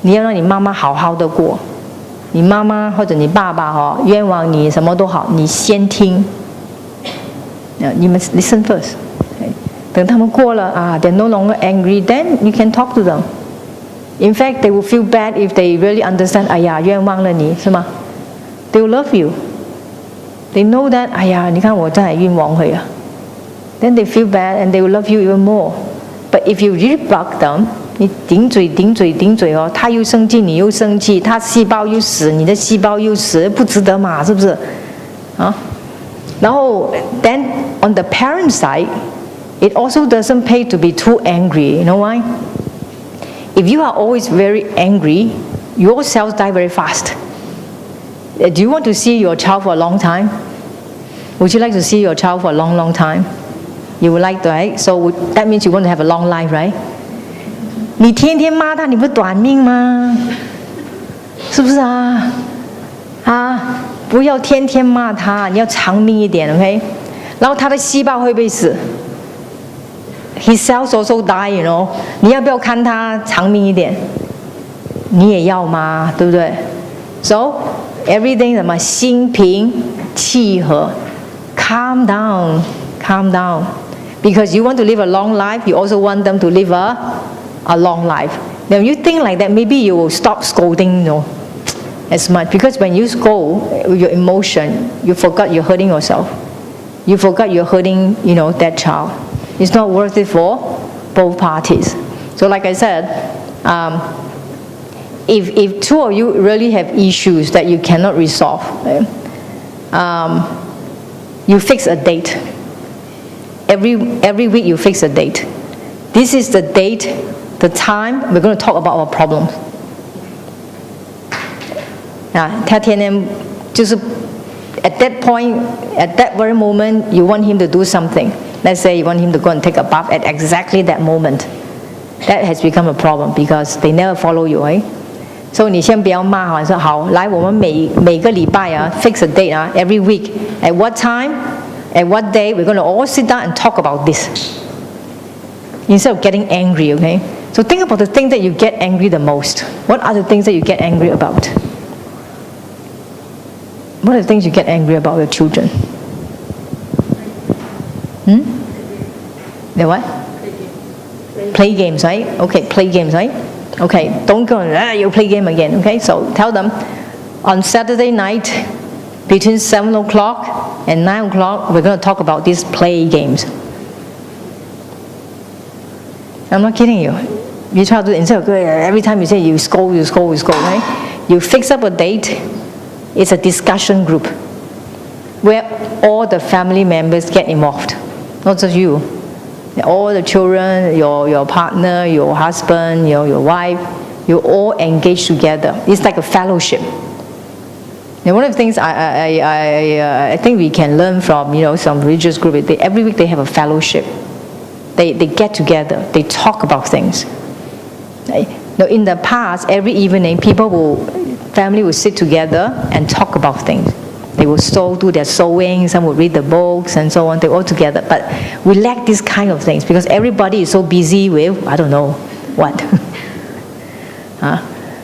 你要让你妈妈好好的过，你妈妈或者你爸爸冤枉你什么都好，你先听。你们 listen first， 等他们过了啊 ，they're no longer angry, then you can talk to them. In fact, they will feel bad if they really understand. 哎呀，冤枉了你是吗 ？They will love you. They know that, 哎呀，你看我真係冤枉佢啊。Then they feel bad and they will love you even more. But if you really bug them, 你頂嘴哦，他又生氣，你又生氣，他細胞又死，你的細胞又死，不值得嘛，是不是？啊？然後 then on the parent side, it also doesn't pay to be too angry. You know why? If you are always very angry, your cells die very fast. Do you want to see your child for a long time? Would you like to see your child for a long, long time? You would like to, right? So that means you want to have a long life, right? 你天天骂他，你不短命吗？是不是啊？啊，不要天天骂他，你要长命一点 ，OK？ 然后他的细胞会不会死 ？His cells also die, you know. 你要不要看他长命一点？你也要吗？对不对 ？So everything 什么心平气和 ，calm down, because you want to live a long life. You also want them to live a long life. Now you think like that, maybe you will stop scolding, as much. Because when you scold with your emotion, you forgot you're hurting yourself. You forgot you're hurting, that child. It's not worth it for both parties. So like I said, if two of you really have issues that you cannot resolve, you fix a date. Every week you fix a date. This is the date, the time we're going to talk about our problems. 他天天就是 at that point, at that very moment, you want him to do something. Let's say you want him to go and take a bath at exactly that moment. That has become a problem because they never follow you, right? So 你先不要骂，说好，来我们每个礼拜fix a date every week. At what time, at what day, we're going to all sit down and talk about this. Instead of getting angry, okay? So think about the things that you get angry the most. What are the things that you get angry about? What are the things you get angry about your children? The what? Play games, right? Okay, play games, right? Okay, don't go and you play game again, okay? So tell them, on Saturday night, between 7 o'clock and 9 o'clock, we're going to talk about these play games. I'm not kidding you. You try to do it instead of every time you say you scold, right? You fix up a date. It's a discussion group where all the family members get involved, not just you. All the children, your partner, your husband, your wife, you all engage together. It's like a fellowship. And one of the things I think we can learn from some religious group, every week they have a fellowship. They get together, they talk about things. Now in the past, every evening, family will sit together and talk about things. They will do their sewing, some will read the books and so on, they're all together. But we lack these kind of things because everybody is so busy with, I don't know, what.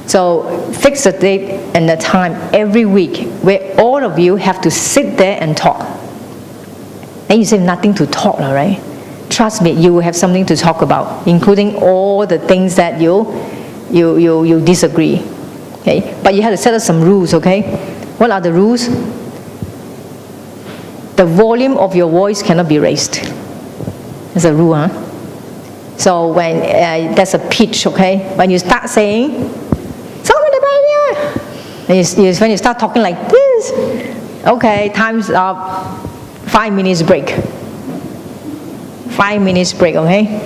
So fix the date and the time every week where all of you have to sit there and talk. Then you say nothing to talk, right? trust me, you will have something to talk about, including all the things that you disagree. Okay? But you have to set up some rules, okay? What are the rules? The volume of your voice cannot be raised. That's a rule, huh? So when there's a pitch, okay? When you start saying, when you start talking like this, okay, time's up, 5 minutes break. 5 minutes break, okay?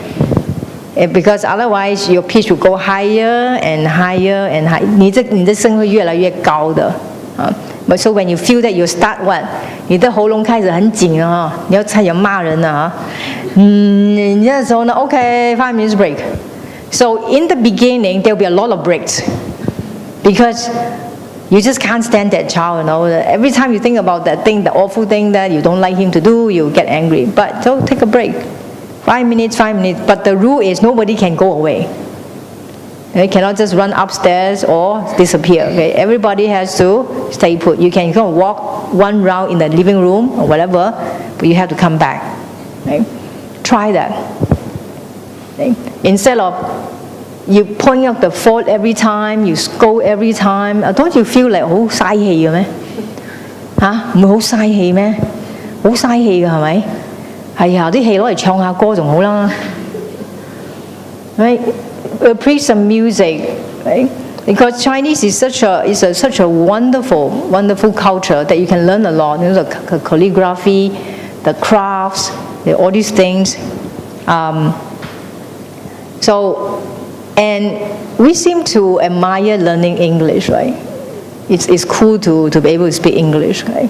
Because otherwise your pitch will go higher and higher and higher. 你的声会越来越高的啊。But so when you feel that you start what， 你的喉咙开始很紧了哈，你要开始骂人了哈。你那时候呢 ，OK， 5 minutes break. So in the beginning there will be a lot of breaks because you just can't stand that child, you know. Every time you think about that thing, the awful thing that you don't like him to do, you get angry. But so take a break. 5 minutes, 5 minutes. But the rule is nobody can go away. You cannot just run upstairs or disappear. Okay? Everybody has to stay put. You can go walk 1 round in the living room or whatever, but you have to come back. Okay? Try that. Okay? Instead of you point out the fault every time, you scold every time. Don't you feel like 好嘥氣嘅咩？嚇，唔會好嘥氣咩？好嘥氣嘅係咪？係啊，啲氣攞嚟唱下歌仲好啦。Right? Appreciate some music, right? Because Chinese is such a wonderful culture that you can learn a lot. You know, the calligraphy, the crafts, all these things. And we seem to admire learning English, right? It's cool to be able to speak English, right?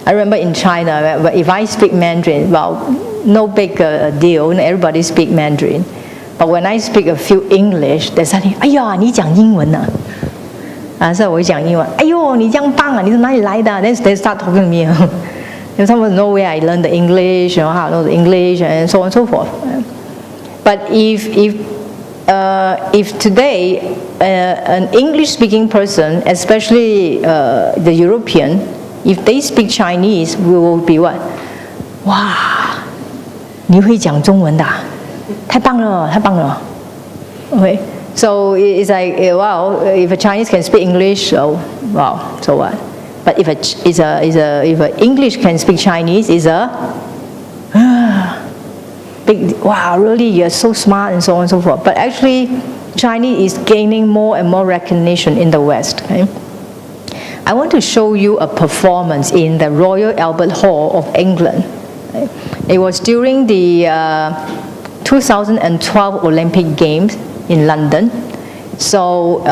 I remember in China, if I speak Mandarin, well, no big deal. Everybody speak Mandarin. But when I speak a few English, they say, 哎呀，你讲英文啊？所以我讲英文。哎呦，你这样棒啊！你从哪里来的？ Then they start talking to me. And someone know where I learned the English, you know how I know the English, and so on and so forth. But if today an English-speaking person, especially the European, if they speak Chinese, we will be what? 哇，你会讲中文的啊？太棒了，太棒了。Okay, so it's like wow, if a Chinese can speak English, oh wow, so what? But if English can speak Chinese, is a big wow, really you're so smart and so on and so forth. But actually, Chinese is gaining more and more recognition in the West. Okay? I want to show you a performance in the Royal Albert Hall of England. Okay? It was during the 2012 Olympic Games in London. So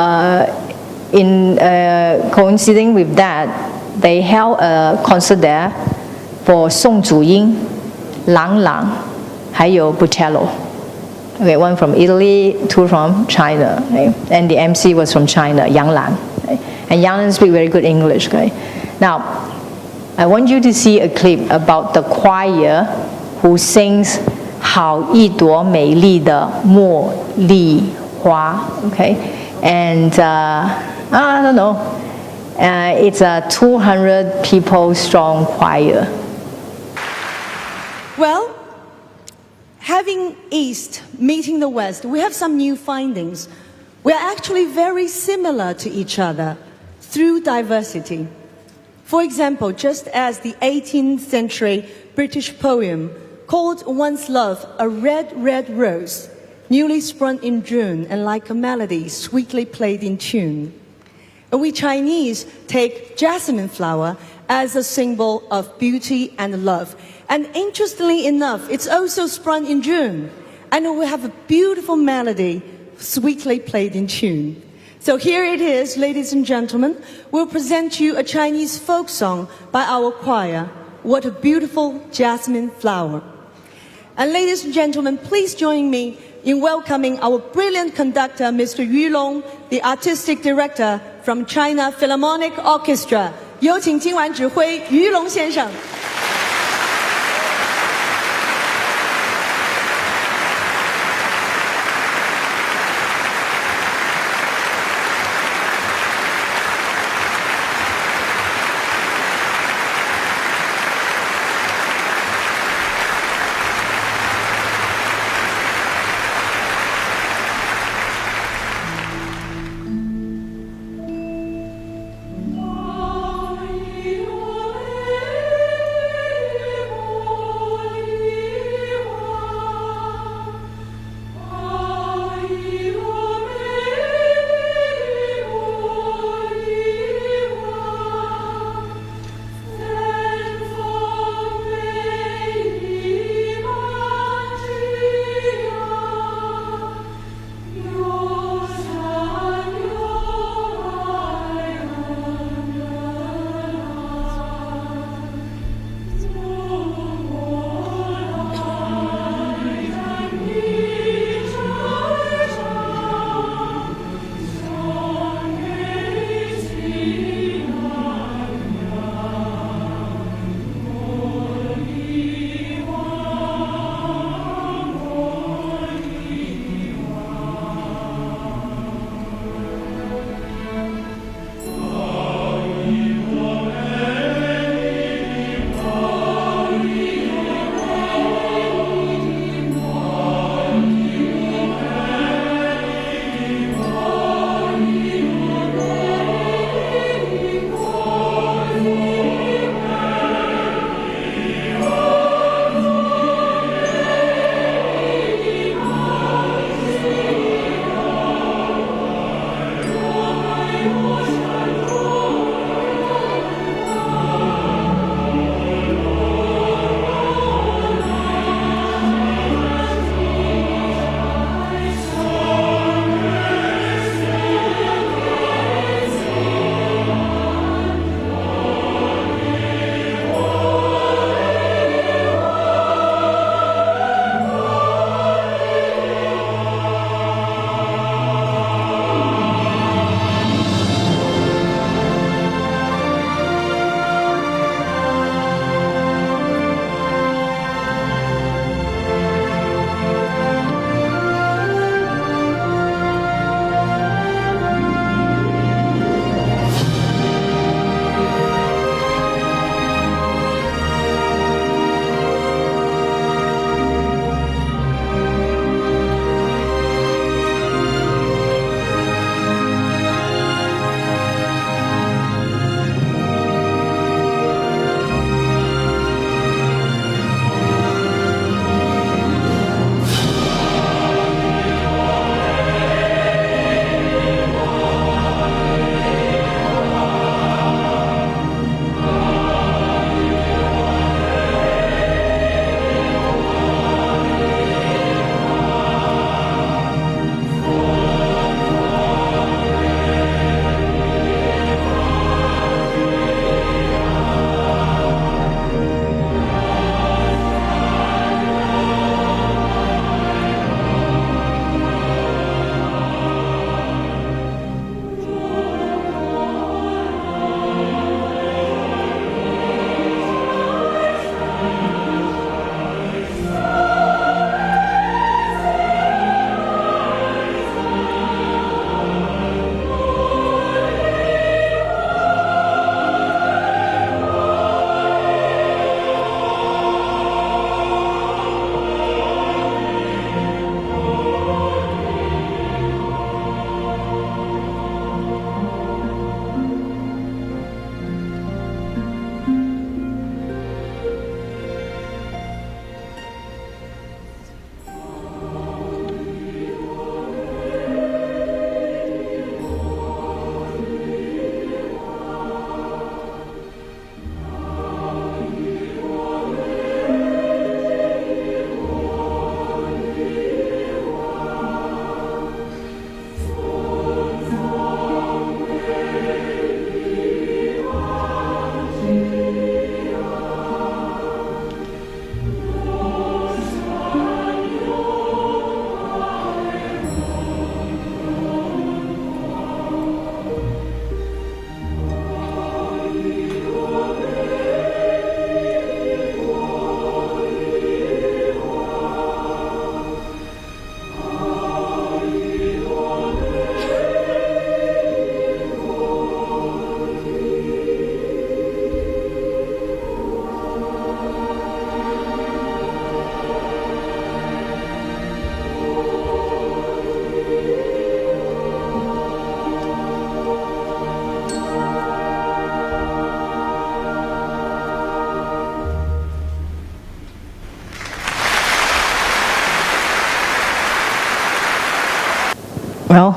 coinciding with that, they held a concert there for Song Zhuying, Lang Lang, 还有 Buccello. Okay, one from Italy, 2 from China. Okay? And the MC was from China, Yang Lan. Okay? And Yang Lan speaks very good English. Okay? Now, I want you to see a clip about the choir who sings 好一朵美丽的茉莉花, okay? And I don't know, it's a 200 people strong choir. Well, having East meeting the West, we have some new findings. We are actually very similar to each other through diversity. For example, just as the 18th century British poem called one's love a red, red rose, newly sprung in June and like a melody sweetly played in tune. And we Chinese take jasmine flower as a symbol of beauty and love. And interestingly enough, it's also sprung in June. And we have a beautiful melody sweetly played in tune. So here it is, ladies and gentlemen. We'll present you a Chinese folk song by our choir, What a Beautiful Jasmine Flower. And ladies and gentlemen, please join me in welcoming our brilliant conductor, Mr. Yu Long, the artistic director from China Philharmonic Orchestra. 有请今晚指挥于龙先生。Well,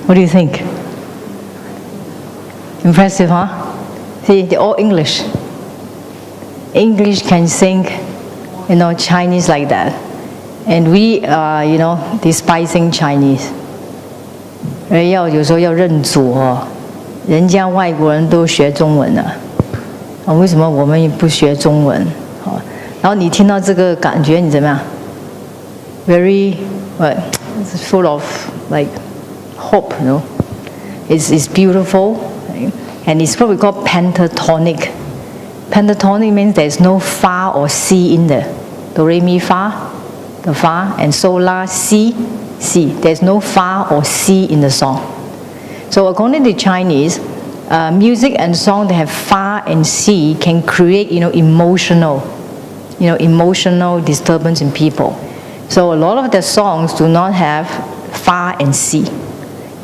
what do you think? Impressive, huh? See, they're all English. English can sing, Chinese like that. And we are, despising Chinese. 有时候要认祖哦，人家外国人都学中文了，为什么我们不学中文？然后你听到这个感觉，你怎么样 ？Very, it's full of like hope, It's beautiful, right? And it's what we call pentatonic. Pentatonic means there's no fa or si in there. Do, re, mi, fa, the fa, and sol, la, si, si. There's no fa or si in the song. So according to Chinese, music and song that have fa and si can create, emotional disturbance in people. So a lot of the songs do not have fa and si.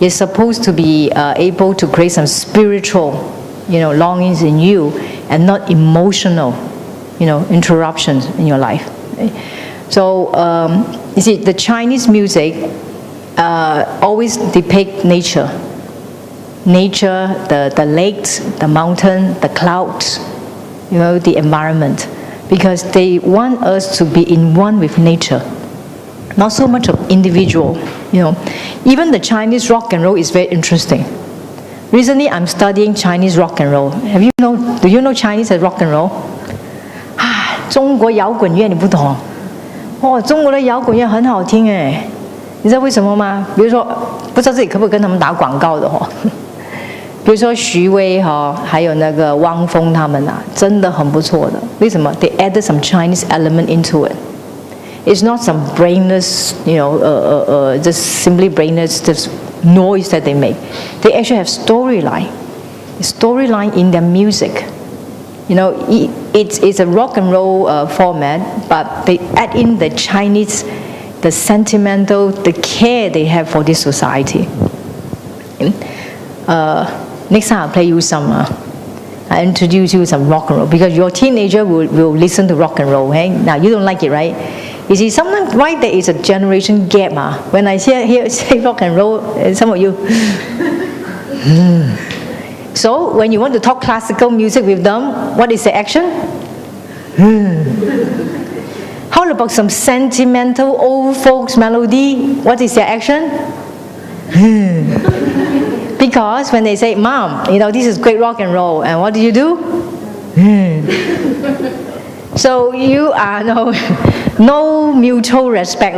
It's supposed to be able to create some spiritual, longings in you, and not emotional, interruptions in your life. Okay? So you see, the Chinese music always depict nature. Nature, the lakes, the mountain, the clouds, the environment, because they want us to be in one with nature. Not so much of individual, Even the Chinese rock and roll is very interesting. Recently, I'm studying Chinese rock and roll. Do you know Chinese as rock and roll? 中国摇滚乐你不懂？中国的摇滚乐很好听哎，你知道为什么吗？比如说，不知道这里可不可以跟他们打广告的比如说徐威还有那个汪峰他们真的很不错的。为什么 ？They added some Chinese element into it. It's not some brainless, just simply brainless just noise that they make. They actually have storyline in their music. It's a rock and roll format, but they add in the Chinese, the sentimental, the care they have for this society. Next time I'll play you some. I introduce you some rock and roll because your teenager will listen to rock and roll. Hey? Now you don't like it, right? You see, sometimes right there is a generation gap. When I hear say rock and roll, some of you. So when you want to talk classical music with them, what is the action? How about some sentimental old folks melody? What is their action? Because when they say, "Mom, this is great rock and roll," and what do? So you are no mutual respect.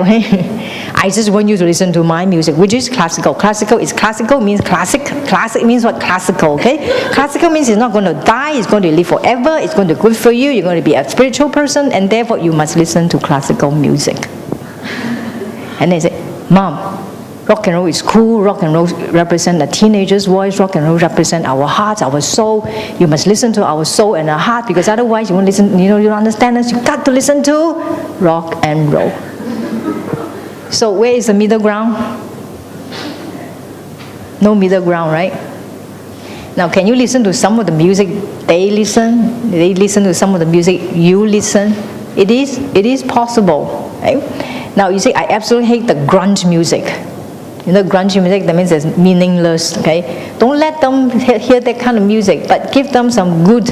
I just want you to listen to my music, which is classical. Classical means classic. Classic means what? Classical, okay? Classical means it's not going to die, it's going to live forever, it's going to be good for you, you're going to be a spiritual person, and therefore you must listen to classical music. And they say, "Mom, rock and roll is cool, rock and roll represents a teenager's voice, rock and roll represents our hearts, our soul. You must listen to our soul and our heart because otherwise you won't listen, you don't understand us. You got to listen to rock and roll." So where is the middle ground? No middle ground, right? Now can you listen to some of the music they listen? They listen to some of the music you listen? It is possible, right? Now you say, I absolutely hate the grunge music. Grunge music, that means it's meaningless, okay? Don't let them hear that kind of music, but give them some good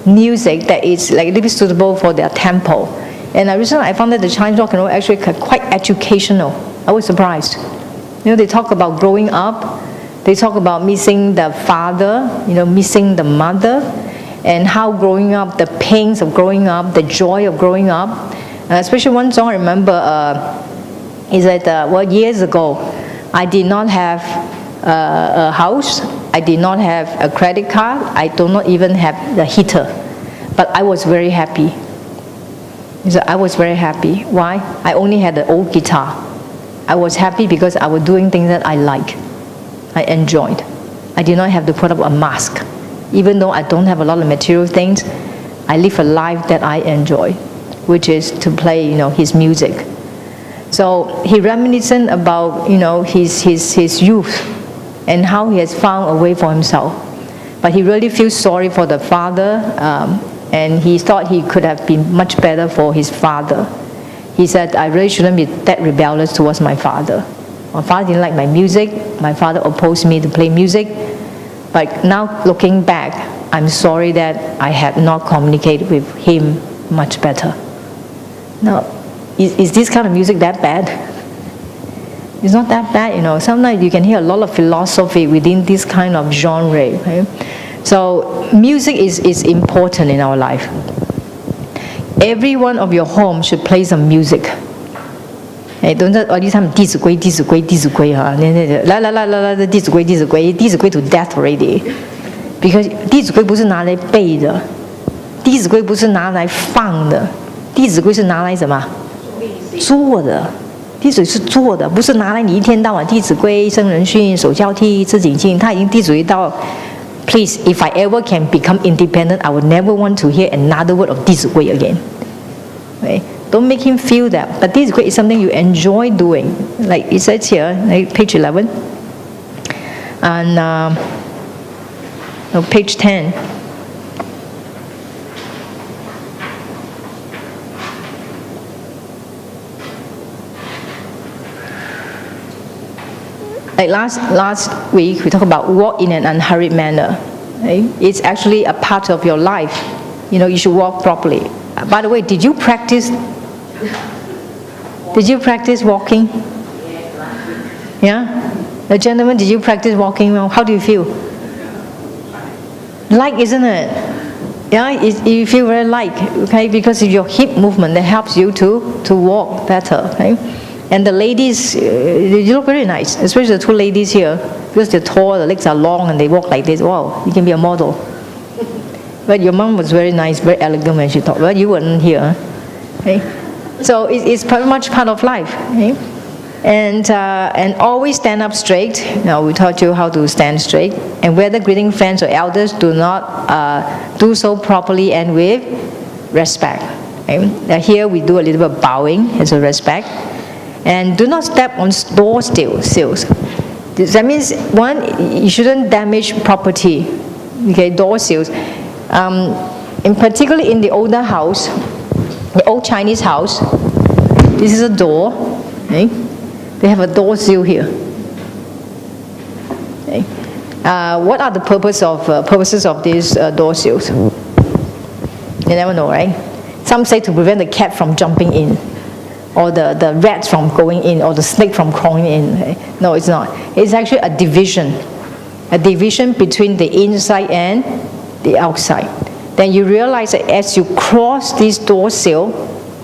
music that is like a little bit suitable for their tempo. And recently I found that the Chinese rock and roll actually quite educational. I was surprised. They talk about growing up, they talk about missing the father, missing the mother, and how growing up, the pains of growing up, the joy of growing up. Especially one song I remember is that years ago, I did not have a house, I did not have a credit card, I do not even have the heater, but I was very happy. So I was very happy. Why? I only had an old guitar. I was happy because I was doing things that I like. I enjoyed. I did not have to put up a mask. Even though I don't have a lot of material things, I live a life that I enjoy, which is to play, his music. So he reminiscent about, his youth and how he has found a way for himself. But he really feels sorry for the father, and he thought he could have been much better for his father. He said, I really shouldn't be that rebellious towards my father. My father didn't like my music. My father opposed me to play music. But now looking back, I'm sorry that I had not communicated with him much better. Now, is this kind of music that bad? It's not that bad, you know. Sometimes you can hear a lot of philosophy within this kind of genre. Okay? So music is important in our life. Every one of your home should play some music. Hey, don't just all this time 弟子规弟子规弟子规哈，来弟子规弟子规 to death already. Because 弟子规不是拿来背的，弟子规不是拿来放的，弟子规是拿来什么？做的。弟子规是做的，不是拿来你一天到晚弟子规、圣人训、手交替、自警进。他已经弟子规到 Please, if I ever can become independent, I would never want to hear another word of 弟子规 again. Okay? Don't make him feel that. But 弟子规 is something you enjoy doing. Like it says here, like page 11. And no, page 10. Like last week, we talked about walk in an unhurried manner. Right? It's actually a part of your life. You know, you should walk properly. By the way, did you practice? Did you practice walking? Yeah? The gentleman, did you practice walking? How do you feel? Light, isn't it? Yeah, you feel very light, okay? Because of your hip movement that helps you to walk better, okay? And the ladies, you look very nice, especially the two ladies here, because they're tall, the legs are long, and they walk like this. Wow, you can be a model. But your mom was very nice, very elegant when she talked. Well, you weren't here. Okay? So it's very much part of life. Okay? And always stand up straight. Now we taught you how to stand straight. And whether greeting friends or elders, do not do so properly and with respect. Okay? Here we do a little bit of bowing as a respect. And do not step on door sills. That means, one, you shouldn't damage property. Okay, door sills. In particularly in the older house, the old Chinese house, this is a door. Okay? They have a door sill here. Okay? What are the purposes of these door sills? You never know, right? Some say to prevent the cat from jumping in, or the rats from going in, or the snake from crawling in. Okay? No, it's not. It's actually a division between the inside and the outside. Then you realize that as you cross this door sill,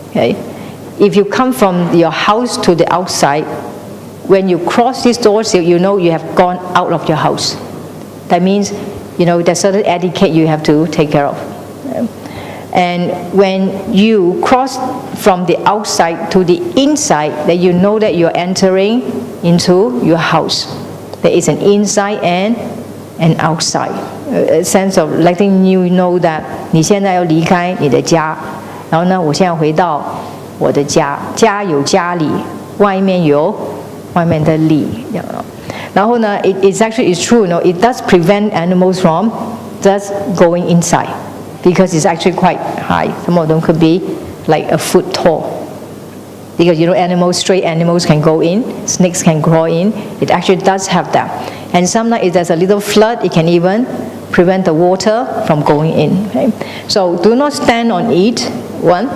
okay, if you come from your house to the outside, when you cross this door sill, you know you have gone out of your house. That means, you know, there's certain etiquette you have to take care of. Okay? And when you cross from the outside to the inside, then you know that you're entering into your house. There is an inside and an outside. A sense of letting you know that 你现在要离开你的家，然后呢，我现在回到我的家，家有家里，外面有外面的里，然后呢 it's actually true, you know, it does prevent animals from just going inside because it's actually quite high. Some of them could be like a foot tall. Because you know, stray animals can go in, snakes can crawl in. It actually does have that. And sometimes if there's a little flood, it can even prevent the water from going in. Okay? So do not stand on it. One,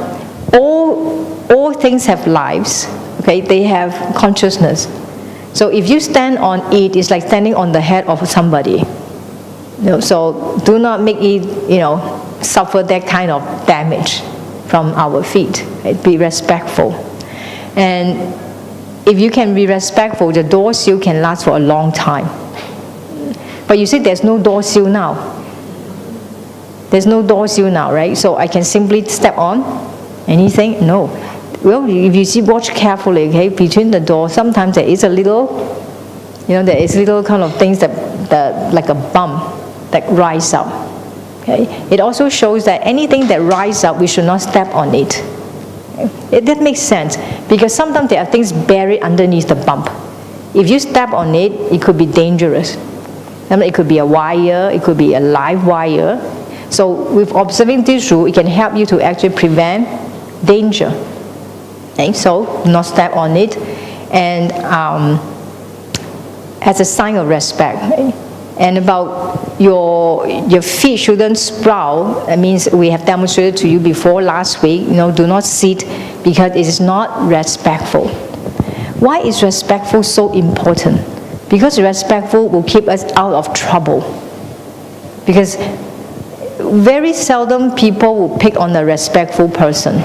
all things have lives. Okay, they have consciousness. So if you stand on it, it's like standing on the head of somebody. You know, so do not make it, you know, suffer that kind of damage from our feet. Okay? Be respectful. And if you can be respectful, the door sill can last for a long time. But you see, there's no door sill now. There's no door sill now, right? So I can simply step on anything? No. Well, if you see, watch carefully, okay? Between the door, sometimes there is a little, you know, there is little kind of things that like a bump that rise up. Okay? It also shows that anything that rises up, we should not step on it. That makes sense, because sometimes there are things buried underneath the bump. If you step on it, it could be dangerous. I mean, it could be a wire, it could be a live wire. So with observing this rule, it can help you to actually prevent danger. Okay? So not step on it. And as a sign of respect. Right? And about your feet shouldn't sprout. That means we have demonstrated to you before last week. Do not sit because it is not respectful. Why is respectful so important? Because respectful will keep us out of trouble. Because very seldom people will pick on a respectful person.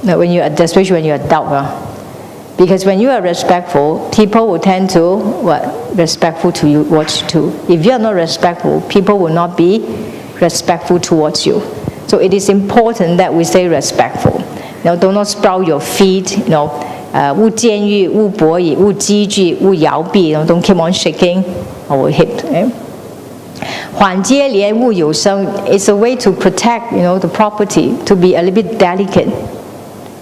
Especially when you're adult. Because when you are respectful, people will tend to respectful to you, towards you too. If you are not respectful, people will not be respectful towards you. So it is important that we stay respectful. Do not sprout your feet. 勿僭越勿跛倚勿箕踞勿摇臂. Don't keep on shaking our hip. Okay? 缓接连勿有声 is a way to protect, the property, to be a little bit delicate.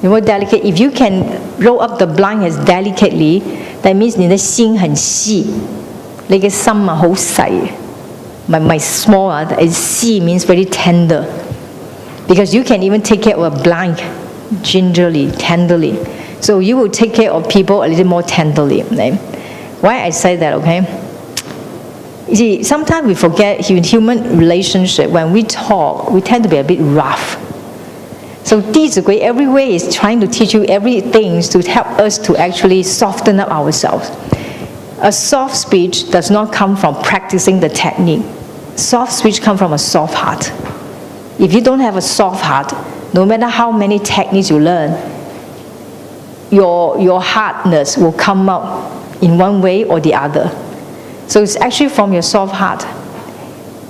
More delicate. If you can roll up the blind as delicately, that means 你的心很细，你嘅心啊好細。My small细 means very tender, because you can even take care of a blind gingerly, tenderly. So you will take care of people a little more tenderly. Right? Why I say that? Okay. You see, sometimes we forget in human relationship when we talk, we tend to be a bit rough. So 弟子规 every way is trying to teach you everything to help us to actually soften up ourselves. A soft speech does not come from practicing the technique. Soft speech comes from a soft heart. If you don't have a soft heart, no matter how many techniques you learn, your hardness will come out in one way or the other. So it's actually from your soft heart.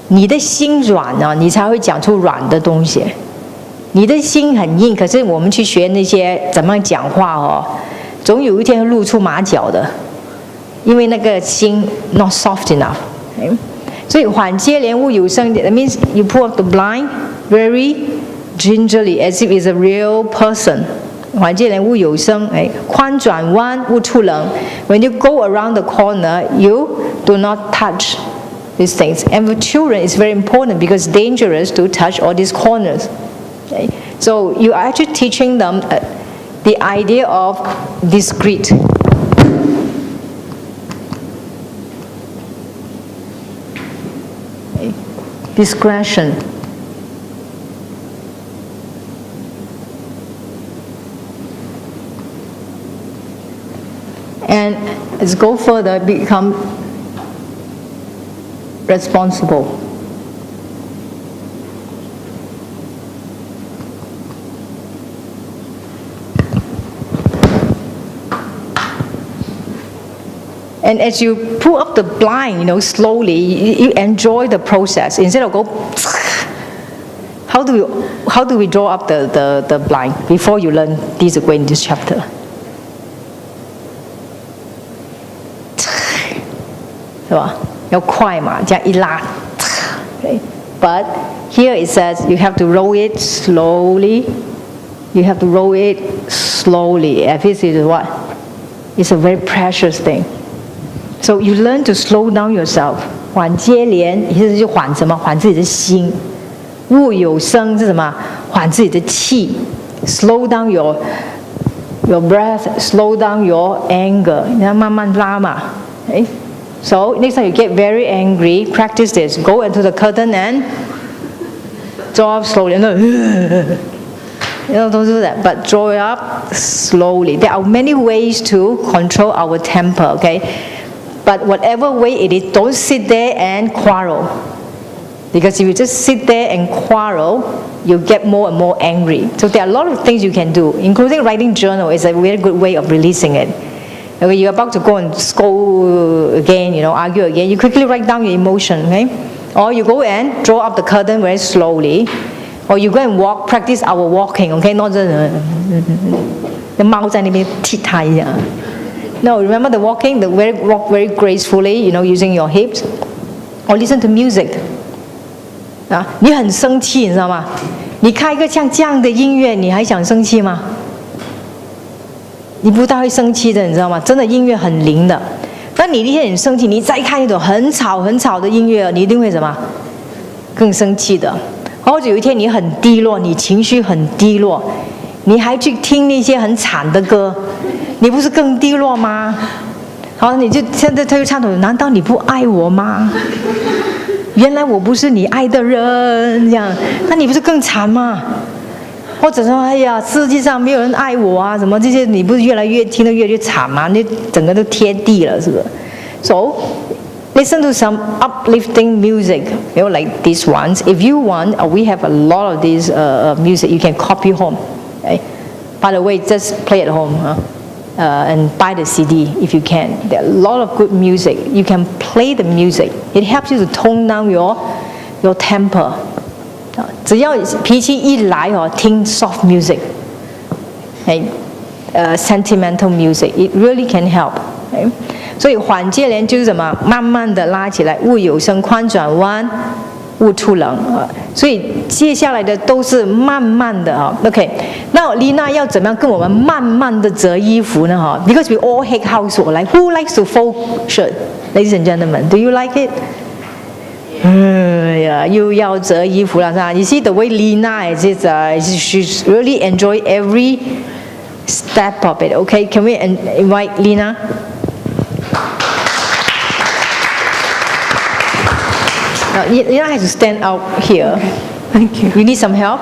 你的心软啊，你才会讲出软的东西。你的心很硬，可是我们去学那些怎么样讲话总有一天会露出马脚的，因为那个心 not soft enough. Okay? 所以缓接连勿有声 that means you pull up the blind very gingerly as if it's a real person. 缓接连勿有声，宽转弯勿触棱。When you go around the corner, you do not touch these things. And for children, it's very important because it's dangerous to touch all these corners. Okay? So you are actually teaching them the idea of discreet. Okay? Discretion. And let's go further, become responsible. And as you pull up the blind, slowly, you enjoy the process. Instead of go, how do we draw up the blind before you learn 弟子规 in this chapter? Okay? But here it says you have to roll it slowly. You have to roll it slowly. If this is what? It's a very precious thing. So you learn to slow down yourself. 缓接连，意思就缓什么？缓自己的心。勿有声是什么？缓自己的气。Slow down your breath. Slow down your anger. 你要慢慢拉嘛。Okay? So next time you get very angry, practice this. Go into the curtain and draw up slowly. Don't do that, but draw it up slowly. There are many ways to control our temper, okay? But whatever way it is, don't sit there and quarrel. Because if you just sit there and quarrel, you get more and more angry. So there are a lot of things you can do, including writing journal is a very good way of releasing it. When you're about to go and scold again, argue again, you quickly write down your emotion, okay? Or you go and draw up the curtain very slowly. Or you go and walk, practice our walking, okay? Not just the mouse and No, remember the walking, walk very gracefully, using your hips. Or listen to music. 你很生气，你知道吗？你开一个像这样的音乐，你还想生气吗？你不大会生气的，你知道吗？真的音乐很灵的。当你那天很生气，你再看一种很吵很吵的音乐，你一定会什么？更生气的。或者有一天你很低落，你情绪很低落，你还去听那些很惨的歌，你不是更低落吗？好，你就现在他就唱头，难道你不爱我吗？原来我不是你爱的人，这样，那你不是更惨吗？或者说，哎呀，世界上没有人爱我啊，什么这些，你不是越来越听得越来越惨吗？你整个都贴地了，是不是 ？So listen to some uplifting music, like these ones. If you want, we have a lot of these music you can copy home. Okay? By the way, just play at home, and buy the CD if you can. There are a lot of good music. You can play the music. It helps you to tone down your temper. 只要脾气一来听 soft music, sentimental music, it really can help. 所以缓接连就是什么？慢慢的拉起来，勿有声宽转弯，勿触冷所以接下来的都是慢慢的OK， 那丽娜要怎么样跟我们慢慢的折衣服呢？Because we all hate housework. Like who likes to fold shirt? Ladies and gentlemen, do you like it? Yeah, 又要折衣服了是吧？ You see the way Lina she's really enjoy every step of it. Okay, can we invite Lina? Lina has to stand out here. Okay. Thank you. You need some help?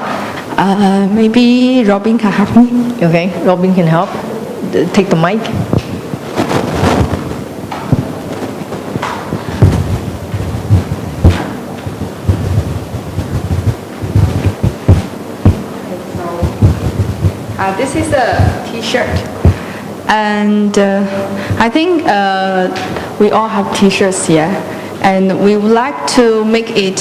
Maybe Robin can help me. Okay, Robin can help. Take the mic. This is a T-shirt, and I think we all have T-shirts here, and we would like to make it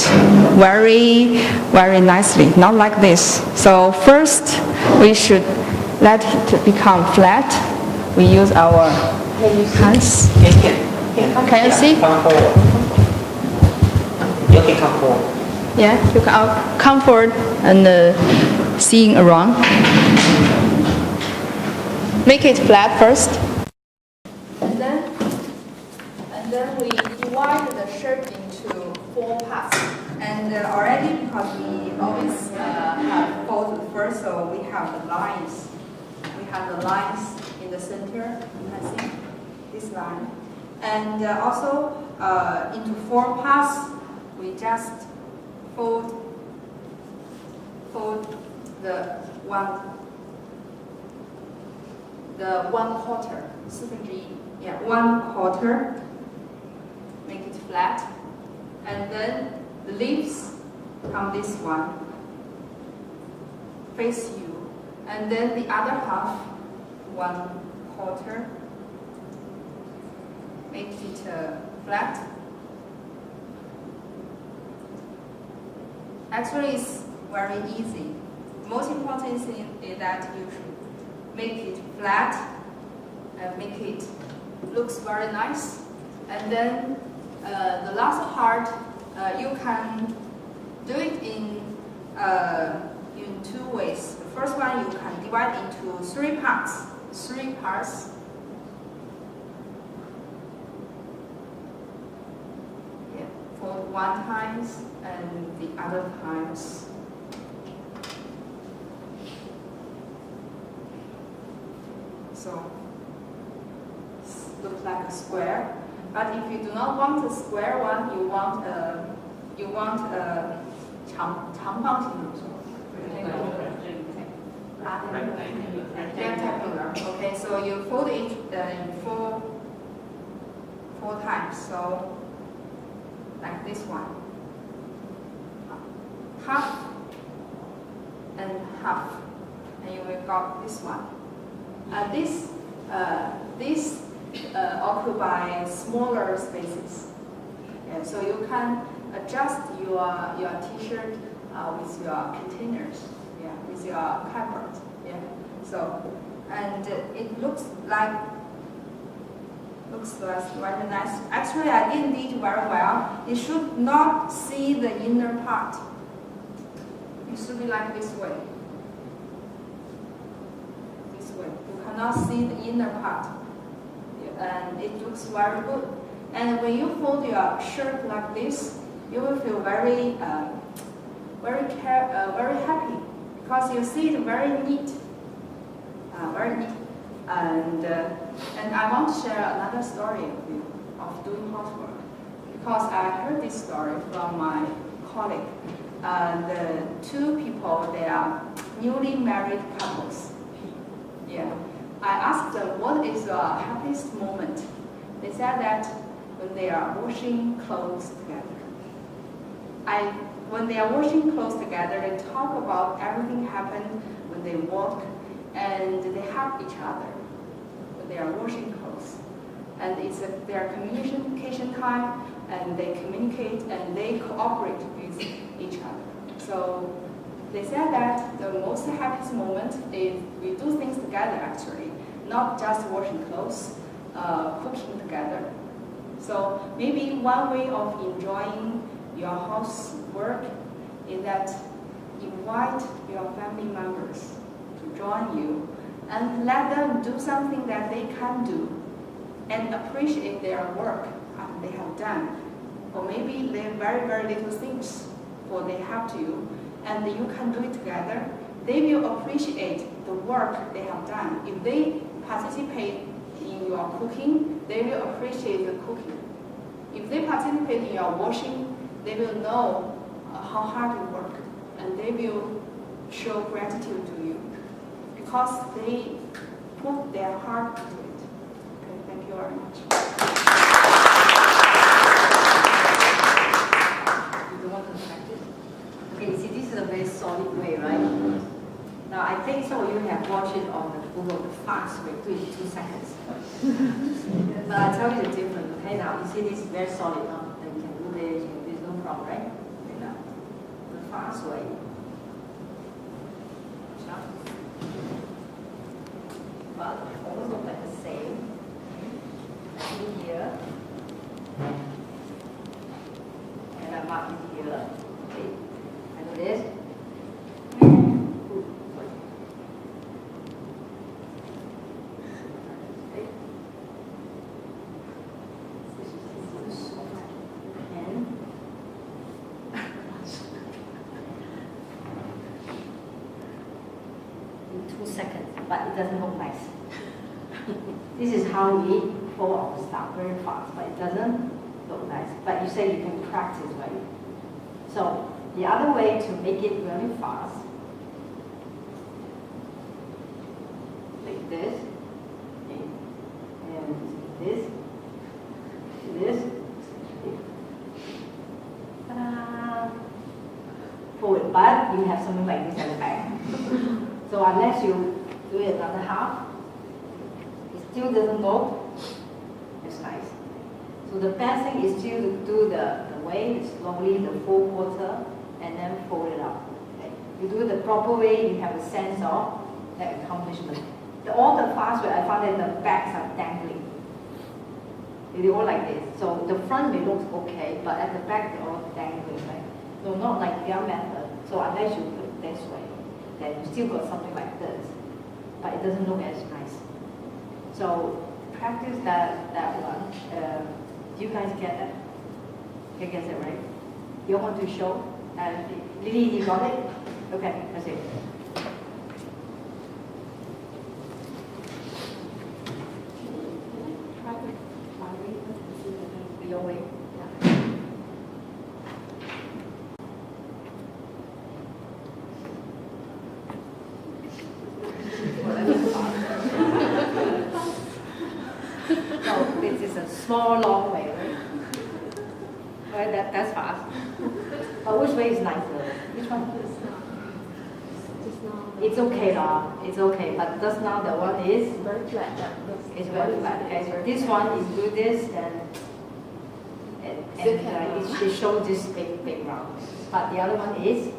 very, very nicely, not like this. So first, we should let it become flat. We use our hands. Can you see? You can come forward. Yeah, you can come forward and seeing around. Make it flat first. And then we divide the shirt into 4 parts. And already because we always have fold first, so we have the lines. We have the lines in the center. You can see this line. And also into 4 parts, we just fold the 1/4, 1/4. Yeah, 1/4. Make it flat, and then the leaves come this one, face you, and then the other half, 1/4. Make it flat. Actually, it's very easy. Most important thing is that you should make it flat and make it looks very nice. And then the last part, you can do it in 2 ways. The first one, you can divide into 3 parts. 3 parts. Yeah, fold 1 times and the other times. So looks like a square. But if you do not want a square one, you want a 长方形的 rectangular. Okay, so you fold it in 4 times. So like this one, half and half, and you will got this one. This occupy smaller spaces. Yeah, so you can adjust your T-shirt with your containers. Yeah, with your cupboard. Yeah. So, and it looks very nice. Actually, I didn't do it very well. You should not see the inner part. It should be like this way. You cannot see the inner part, and it looks very good. And when you fold your shirt like this, you will feel very happy because you see it very neat, And I want to share another story with you of doing housework, because I heard this story from my colleague. The two people, they are newly married couples. Yeah. I asked them, what is your happiest moment? They said that when they are washing clothes together. When they are washing clothes together, they talk about everything happened when they walk, and they help each other when they are washing clothes. And it's their communication time, and they communicate and they cooperate with each other. So they said that the most happiest moment is we do things together actually, not just washing clothes, cooking together. So maybe one way of enjoying your housework is that invite your family members to join you and let them do something that they can do and appreciate their work they have done. Or maybe they're very, very little things or they help you and you can do it together. They will appreciate the work they have done. If they participate in your cooking, they will appreciate the cooking. If they participate in your washing, they will know how hard you work, and they will show gratitude to you because they put their heart into it. Okay, thank you very much. You don't want to practice? Okay, see, this is a very solid way, right? Now, I think some of you have watched it on the Google fast way, 22 seconds. But I'll tell you the difference, okay? Now, you see this is very solid, huh? Then you can do this, you can do this, no problem, right? Okay, now, the fast way. But almost look like the same. In here. And I mark it here. Okay, I do this. But it doesn't look nice. This is how we fold our stuff very fast, but it doesn't look nice. But you say you can practice, right? So the other way to make it really fast, like this, okay, and this, ta-da! Forward, but you have something like this at the back. So unless you do it another half, it still doesn't look as nice. So the best thing is still to do the way, slowly, the full quarter, and then fold it up. Okay? You do it the proper way, you have a sense of the accomplishment. All the fast way, I found that the backs are dangling. They all like this. So the front may look okay, but at the back they're all dangling, right? So not like their method. So unless you put it this way, then you still got something like this, but it doesn't look as nice. So practice that one. Do you guys get that? You get it right? You want to show? Lily, you got it? Okay, that's it. Your way. So this is a small, long way, right? Right, that's fast. But which way is nicer? Which one? It's okay, it's okay. But just now the one is very flat. It's very flat. Okay, so this one is do this and it shows this big round. But the other one is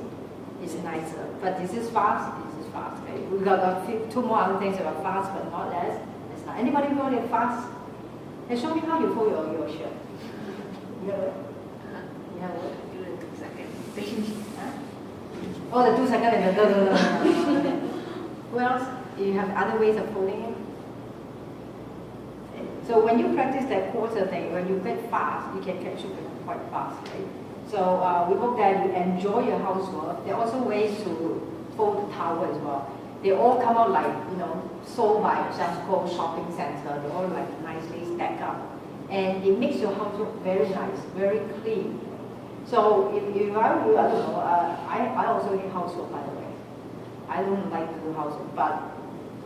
nicer. But this is fast. This is fast. Okay, we got two more other things that are fast, but not as fast. Anybody want it fast? And show me how you fold your shirt. You have it? You have it? Do it 2 seconds. Oh, the 2 seconds. No. What else? You have other ways of folding it. So when you practice that quarter thing, when you get fast, you can catch it quite fast, right? So we hope that you enjoy your housework. There are also ways to fold the towel as well. they all come out like, sold by just go shopping center. They all like nicely stacked up. And it makes your house look very nice, very clean. So if I don't know, I also hate housework, by the way. I don't like to do housework, but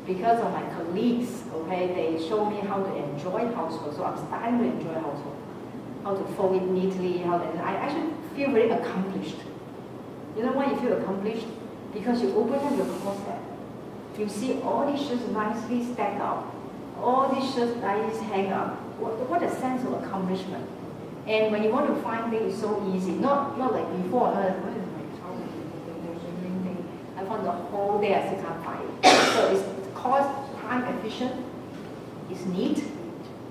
because of my colleagues, okay, they show me how to enjoy housework. So I'm starting to enjoy housework. How to fold it neatly, I actually feel very accomplished. You know why you feel accomplished? Because you open up your closet. You see all these shirts nicely stacked up. All these shirts nicely hang up. What a sense of accomplishment. And when you want to find things, it's so easy. Not like before, what is my trouble? I found the whole day I still can't find it. So it's cost time efficient, it's neat,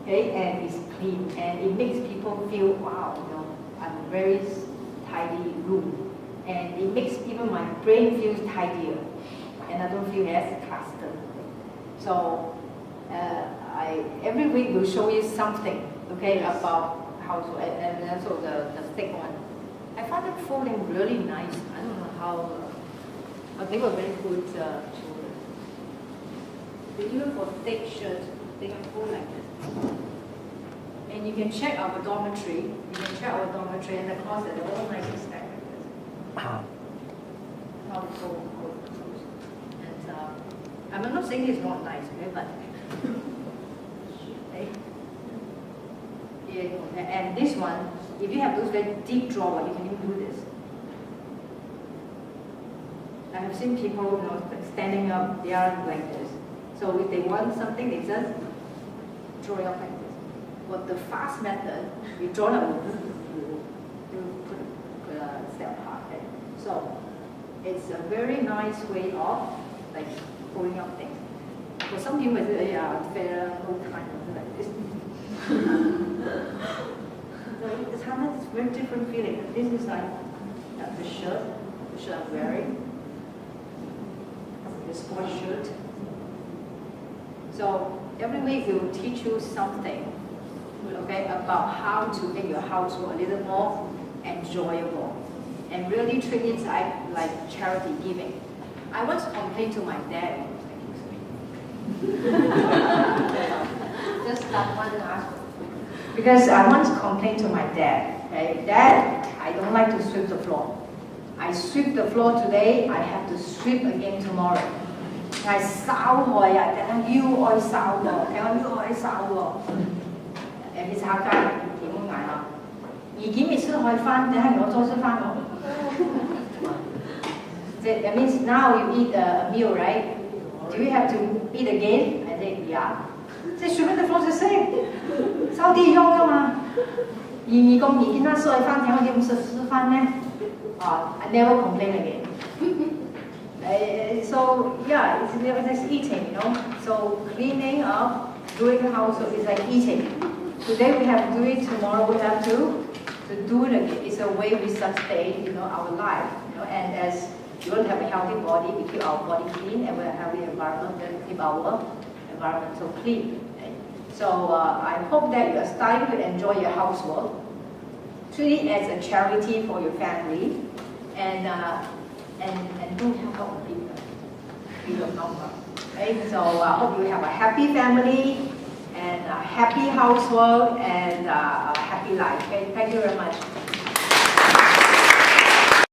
okay, and it's clean. And it makes people feel, wow, I'm very tidy room. And it makes even my brain feel tidier. And I don't feel as clustered. So every week we'll show you something, okay, about how to, and also the thick one. I found them folding really nice. I don't know how, but they were very good children. Even for thick shirts, they can fold like this. And you can check our dormitory. You can check our dormitory and the closet, they're all nicely stacked like this. How to fold. And I'm not saying it's not nice, okay, but okay. Yeah, and this one, if you have those very deep drawer, you can even do this. I have seen people, standing up, they are like this. So if they want something, they just draw it up like this. But the fast method, you draw it up, you put step apart. Okay? So it's a very nice way of like pulling up things. For some people, it's fair, no time, like this. So it's a very different feeling. This is like the shirt I'm wearing, the sports shirt. So every week we will teach you something, okay, about how to make your household a little more enjoyable and really treat it like charity giving. I once complained to my dad. Just that one ask. Because I once complained to my dad, okay, Dad, I don't like to sweep the floor. I sweep the floor today, I have to sweep again tomorrow. I 掃我呀，等下要我掃我，等下要我掃我。去炒雞點樣嗌啊？二件未出開翻，等下我再出翻我。That means now you eat a meal, right? Do you have to eat again? I said, yeah. 即係 sweeping the floor 就識，收啲用㗎嘛。二件啦，出開翻，等下要唔出翻呢？I never complain again. So yeah, it's just eating, So cleaning up, doing the housework is like eating. Today we have to do it, tomorrow we have to do it again. It's a way we sustain, our life. And as we want to have a healthy body, we keep our body clean, and we have a healthy environment, we keep our environment so clean. Okay? So I hope that you are starting to enjoy your housework. Treat it as a charity for your family, and do help people. Okay? So I hope you have a happy family and a happy housework and a happy life. Okay? Thank you very much.